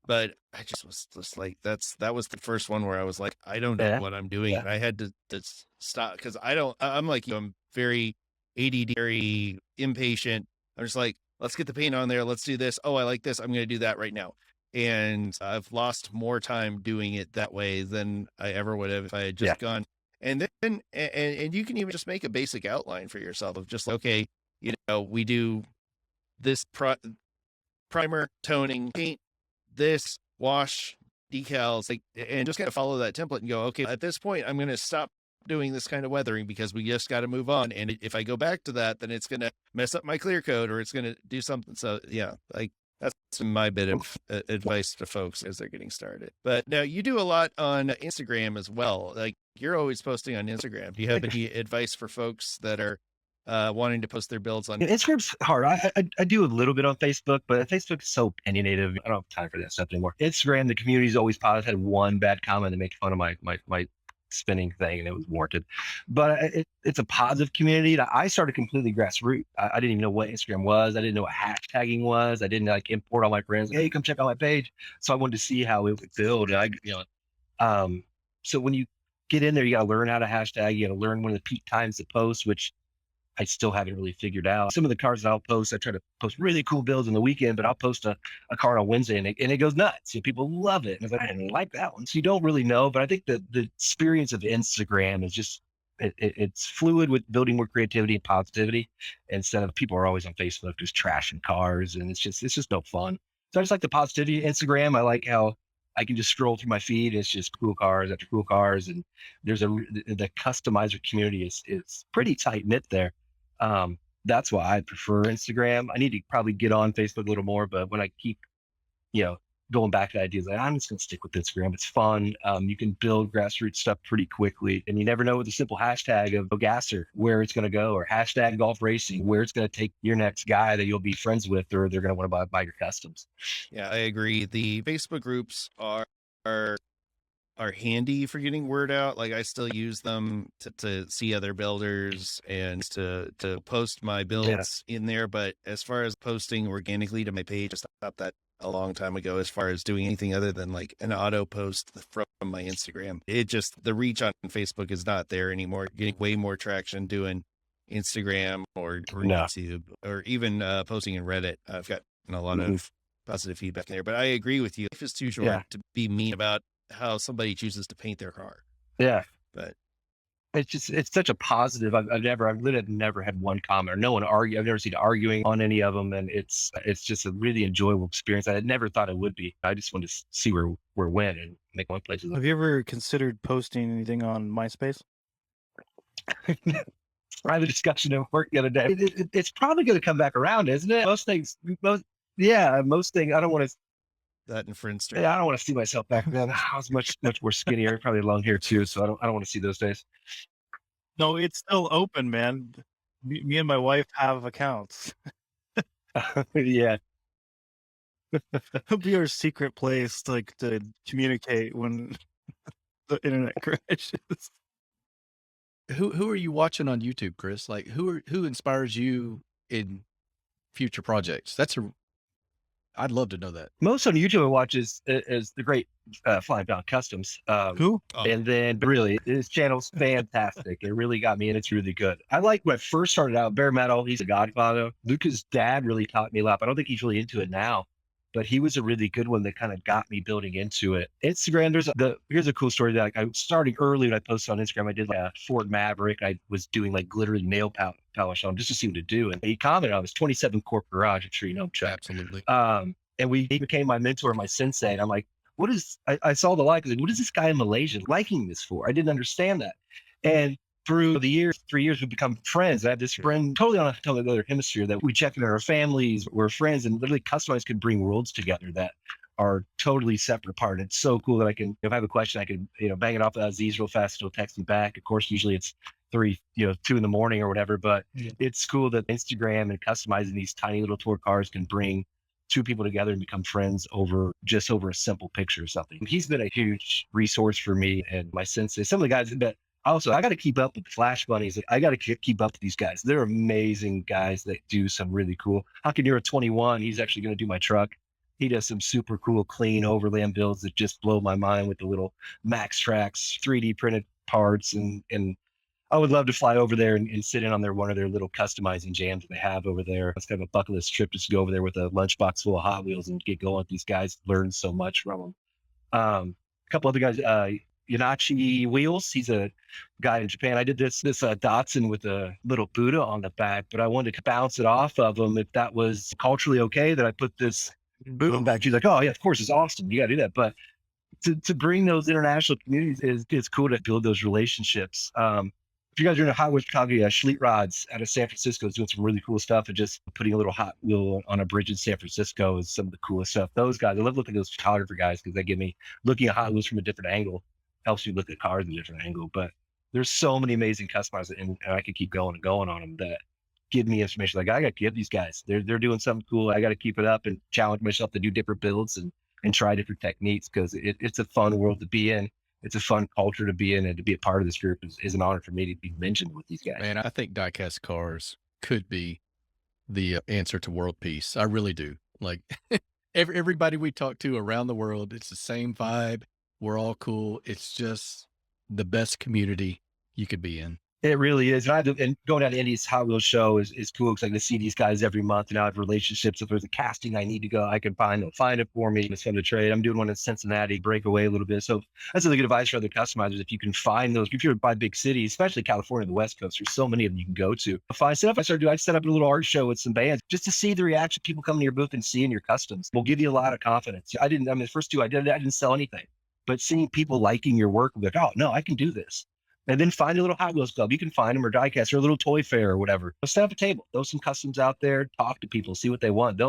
But I just was just like, that was the first one where I was like, I don't know what I'm doing. And I had to stop, because I'm like you, I'm very ADD, very impatient. I'm just like, let's get the paint on there. Let's do this. Oh, I like this. I'm going to do that right now. And I've lost more time doing it that way than I ever would have if I had just gone. And then, and you can even just make a basic outline for yourself of just like, okay, we do this primer, toning, paint, this, wash, decals, like, and just kind of follow that template and go, okay, at this point, I'm going to stop doing this kind of weathering because we just got to move on. And if I go back to that, then it's going to mess up my clear coat, or it's going to do something. So yeah, like that's my bit of advice to folks as they're getting started. But now you do a lot on Instagram as well. Like you're always posting on Instagram. Do you have any advice for folks that are wanting to post their builds on? Instagram's hard. I do a little bit on Facebook, but Facebook is so opinionated. I don't have time for that stuff anymore. Instagram, the community's always positive. I had one bad comment that made fun of my spinning thing, and it was warranted. But it's a positive community. I started completely grassroots. I didn't even know what Instagram was. I didn't know what hashtagging was. I didn't like import all my friends. Hey, come check out my page. So I wanted to see how it would build. So when you get in there, you got to learn how to hashtag. You got to learn when the peak times to post, which I still haven't really figured out. Some of the cars that I'll post, I try to post really cool builds on the weekend, but I'll post a car on Wednesday and it goes nuts. People love it. And I was like, I didn't like that one. So you don't really know, but I think the experience of Instagram is just, it's fluid with building more creativity and positivity instead of people are always on Facebook just trashing cars, and it's just no fun. So I just like the positivity of Instagram. I like how I can just scroll through my feed. It's just cool cars after cool cars. And there's the customizer community is pretty tight knit there. That's why I prefer Instagram. I need to probably get on Facebook a little more, but when I keep, going back to ideas, like, I'm just going to stick with Instagram. It's fun. You can build grassroots stuff pretty quickly, and you never know with a simple hashtag of gasser where it's going to go, or hashtag golf racing, where it's going to take your next guy that you'll be friends with, or they're going to want to buy your customs. Yeah, I agree. The Facebook groups are handy for getting word out. Like I still use them to see other builders and to post my builds in there. But as far as posting organically to my page, I stopped that a long time ago. As far as doing anything other than like an auto post from my Instagram, the reach on Facebook is not there anymore. Getting way more traction doing Instagram or YouTube, or even posting in Reddit. I've gotten a lot of positive feedback there. But I agree with you. Life is too short to be mean about how somebody chooses to paint their car. Yeah. But it's such a positive. I've literally never had one comment or no one argue. I've never seen arguing on any of them. And it's just a really enjoyable experience. I had never thought it would be. I just wanted to see where we went and make one place. Have you ever considered posting anything on MySpace? I had a discussion at work the other day. It's probably going to come back around, isn't it? Most things, I don't want to. That and Friendster. Yeah, I don't want to see myself back then. I was much more skinnier, probably long hair too. So I don't want to see those days. No, it's still open, man. Me and my wife have accounts. Yeah. It'll be our secret place, like to communicate when the internet crashes. Who are you watching on YouTube, Chris? Like who inspires you in future projects? I'd love to know that. Most on YouTube I watch is the great Flying Down Customs. Who? And then really his channel's fantastic. It really got me, and it's really good. I like when I first started out, Bare Metal. He's a godfather. Luca's dad really taught me a lot. I don't think he's really into it now, but he was a really good one that kind of got me building into it. Instagram, here's a cool story that I was starting early when I posted on Instagram. I did like a Ford Maverick. I was doing like glittery nail polish on just to see what to do. And he commented on this 27 Corp Garage. I'm sure you know him, Chuck. Absolutely. And he became my mentor, my sensei. And I'm like, I saw the like, what is this guy in Malaysia liking this for? I didn't understand that. And through the years, 3 years, we've become friends. I have this friend totally on another hemisphere that we check in our families. We're friends, and literally Customize can bring worlds together that are totally separate apart. And it's so cool that I can, if I have a question, I can, bang it off with Aziz real fast. He'll text me back. Of course, usually it's 2 in the morning or whatever, but it's cool that Instagram and customizing these tiny little tour cars can bring two people together and become friends over a simple picture or something. He's been a huge resource for me and my sensei. Some of the guys that also, I got to keep up with the Flash Bunnies. I got to keep up with these guys. They're amazing guys that do some really cool. How can you're a 21? He's actually going to do my truck. He does some super cool, clean overland builds that just blow my mind with the little Max Tracks 3D printed parts. And I would love to fly over there and sit in on one of their little customizing jams that they have over there. It's kind of a bucket list trip just to go over there with a lunchbox full of Hot Wheels and get going with these guys. Learn so much from them. A couple other guys, Yanachi Wheels. He's a guy in Japan. I did this Datsun with a little Buddha on the back, but I wanted to bounce it off of him if that was culturally okay that I put this Buddha back. She's like, oh yeah, of course, it's awesome. You got to do that. But to bring those international communities is cool to build those relationships. If you guys are in a Hot Wheels Chicago, Schleet Rods out of San Francisco is doing some really cool stuff, and just putting a little Hot Wheel on a bridge in San Francisco is some of the coolest stuff. Those guys, I love looking at those photographer guys because they give me looking at Hot Wheels from a different angle, helps you look at cars in a different angle. But there's so many amazing customers, and I could keep going and going on them that give me information. Like, I got to give these guys, they're doing something cool. I got to keep it up and challenge myself to do different builds and try different techniques because it's a fun world to be in. It's a fun culture to be in, and to be a part of this group is an honor for me to be mentioned with these guys. Man, I think diecast cars could be the answer to world peace. I really do. Like everybody we talk to around the world, it's the same vibe. We're all cool. It's just the best community you could be in. It really is. And going down to Indy's Hot Wheels show is cool because I can see these guys every month, and I have relationships. If there's a casting I need to go, I can they'll find it for me. It's fun to trade. I'm doing one in Cincinnati, break away a little bit. So that's really good advice for other customizers. If you can find those, if you're by big cities, especially California and the West Coast, there's so many of them you can go to. I set up a little art show with some bands just to see the reaction. People coming to your booth and seeing your customs will give you a lot of confidence. The first two I didn't sell anything, but seeing people liking your work, like, oh no, I can do this. And then find a little Hot Wheels club. You can find them, or diecast, or a little toy fair or whatever. Set up a table, throw some customs out there, talk to people, see what they want.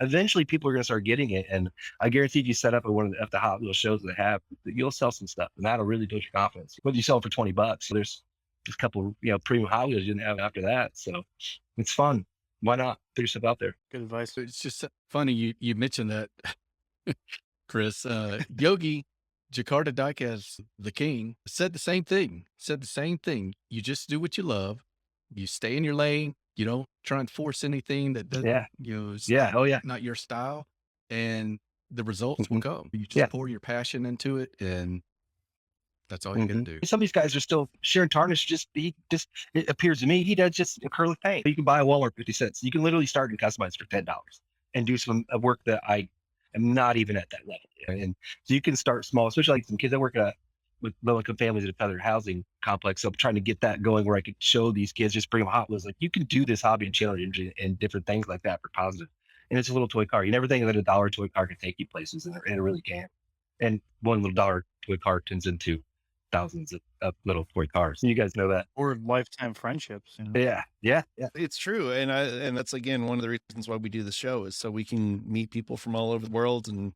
Eventually people are going to start getting it. And I guarantee if you set up at one of the Hot Wheels shows they have, you'll sell some stuff, and that'll really build your confidence. Whether you sell it for $20, so there's a couple, premium Hot Wheels you didn't have after that. So it's fun. Why not put yourself out there? Good advice. It's just funny you mentioned that, Chris. Yogi, Jakarta Diecast, the king, said the same thing. You just do what you love. You stay in your lane. You don't try and force anything that doesn't, is not your style, and the results will come. You just pour your passion into it, and that's all you can do. Some of these guys are still sharing tarnish. It appears to me, he does just acrylic paint. You can buy a Walmart 50 cents. You can literally start and customize for $10 and do some work that I am not even at that level. And so you can start small, especially like some kids. I work with low-income families at a feather housing complex. So I'm trying to get that going where I could show these kids, just bring them Hot Wheels. Like, you can do this hobby and challenge and different things like that for positive. And it's a little toy car. You never think that $1 toy car can take you places, and it really can. And one little $1 toy car turns into thousands of little toy cars. You guys know that. Or lifetime friendships. Yeah. It's true. And that's, again, one of the reasons why we do the show, is so we can meet people from all over the world, and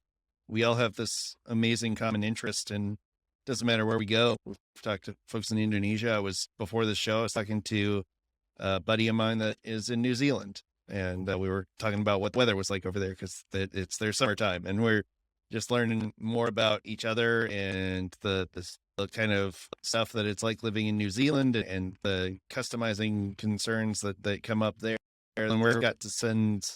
we all have this amazing common interest, and doesn't matter where we go. We've talked to folks in Indonesia. Before the show, I was talking to a buddy of mine that is in New Zealand, and we were talking about what the weather was like over there, because it's their summertime, and we're just learning more about each other and the kind of stuff that it's like living in New Zealand, and the customizing concerns that come up there. And we've got to send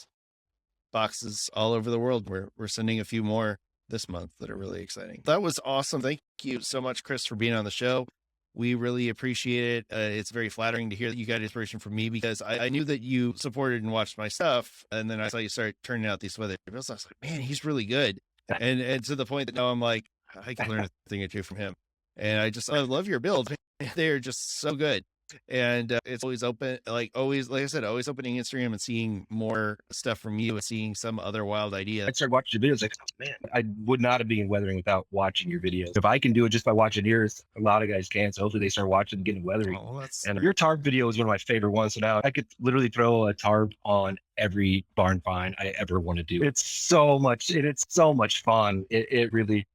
boxes all over the world. We're sending a few more this month that are really exciting. That was awesome. Thank you so much, Chris, for being on the show. We really appreciate it. It's very flattering to hear that you got inspiration from me, because I knew that you supported and watched my stuff, and then I saw you start turning out these weather builds. I was like, man, he's really good. And to the point that now I'm like, I can learn a thing or two from him. And I love your builds. They're just so good. And it's always open, like I said, always opening Instagram and seeing more stuff from you, and seeing some other wild idea. I started watching your videos, like, oh, man, I would not have been weathering without watching your videos. If I can do it just by watching yours, a lot of guys can. So hopefully they start watching and getting weathering. And your tarp video is one of my favorite ones. So now I could literally throw a tarp on every barn find I ever want to do. It's so much fun. It really.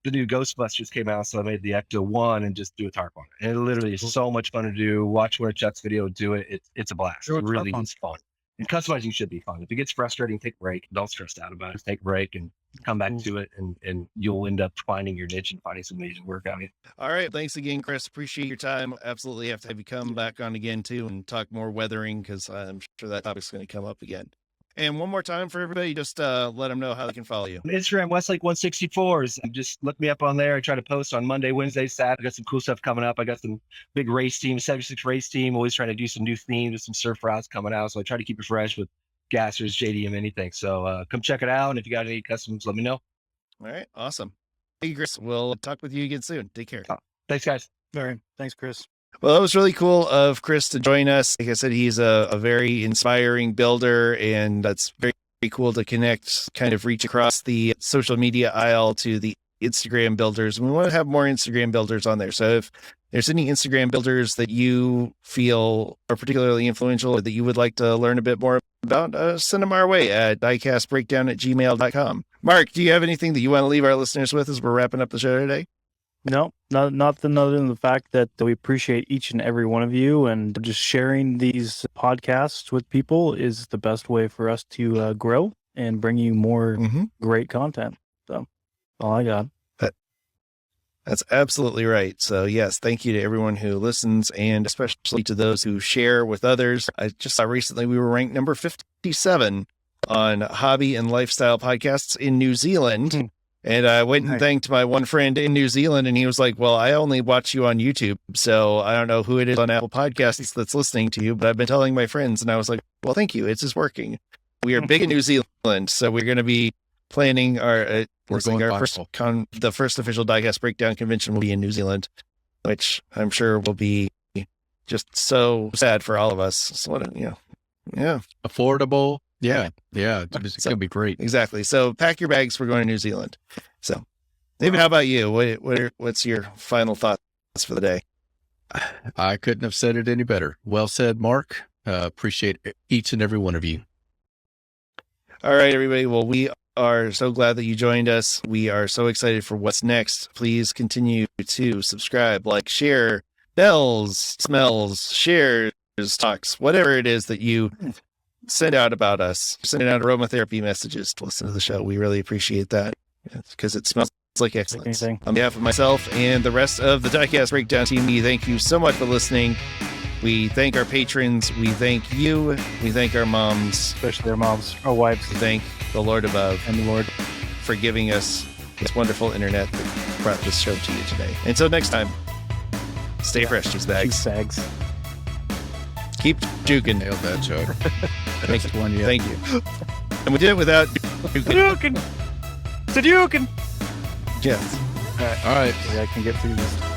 The new Ghostbusters came out, so I made the Ecto 1 and just do a tarp on it. And it literally is so much fun to do. Watch one of Chuck's video, do it. It's a blast. It really is fun. And customizing should be fun. If it gets frustrating, take a break. Don't stress out about it. Just take a break and come back to it, and you'll end up finding your niche and finding some amazing work out of it. All right. Thanks again, Chris. Appreciate your time. Absolutely have to have you come back on again, too, and talk more weathering, because I'm sure that topic's going to come up again. And one more time for everybody, just let them know how they can follow you. Instagram, Westlake 164s. Just look me up on there. I try to post on Monday, Wednesday, Saturday. I got some cool stuff coming up. I got some big race team, 76 race team. Always trying to do some new themes with some surf routes coming out. So I try to keep it fresh with gassers, JDM, anything. So come check it out. And if you got any customs, let me know. All right. Awesome. Thank you, Chris. We'll talk with you again soon. Take care. Thanks, guys. All right. Thanks, Chris. Well, that was really cool of Chris to join us. Like I said, he's a very inspiring builder, and that's very cool to connect, kind of reach across the social media aisle to the Instagram builders. And we want to have more Instagram builders on there. So if there's any Instagram builders that you feel are particularly influential or that you would like to learn a bit more about, send them our way at diecastbreakdown@gmail.com. Mark, do you have anything that you want to leave our listeners with as we're wrapping up the show today? No, nothing other than the fact that we appreciate each and every one of you, and just sharing these podcasts with people is the best way for us to grow and bring you more great content. So, all I got. That's absolutely right. So yes, thank you to everyone who listens, and especially to those who share with others. I just saw recently we were ranked number 57 on hobby and lifestyle podcasts in New Zealand. And I went and thanked my one friend in New Zealand, and he was like, well, I only watch you on YouTube, so I don't know who it is on Apple Podcasts that's listening to you, but I've been telling my friends. And I was like, well, thank you. It's just working. We are big in New Zealand, so we're going to be planning our, the first official Diecast Breakdown convention will be in New Zealand, which I'm sure will be just so sad for all of us. So, yeah. Affordable. Yeah. It's going to be great. Exactly. So pack your bags. We're going to New Zealand. So, David, how about you? What's your final thoughts for the day? I couldn't have said it any better. Well said, Mark. Appreciate each and every one of you. All right, everybody. Well, we are so glad that you joined us. We are so excited for what's next. Please continue to subscribe, like, share, bells, smells, shares, talks, whatever it is that you send out about us. Sending out aromatherapy messages to listen to the show. We really appreciate that because it smells like excellence. On behalf of myself and the rest of the Diecast Breakdown team, we thank you so much for listening. We thank our patrons. We thank you. We thank our moms. Especially our moms, our wives. We thank the Lord above and the Lord for giving us this wonderful internet that brought this show to you today. Until next time, stay fresh, bags. Keep juking. Nailed that joke. Next one, yeah. Thank you. And we did it without juking. It's a juking. Yes. All right. Yeah, I can get through this.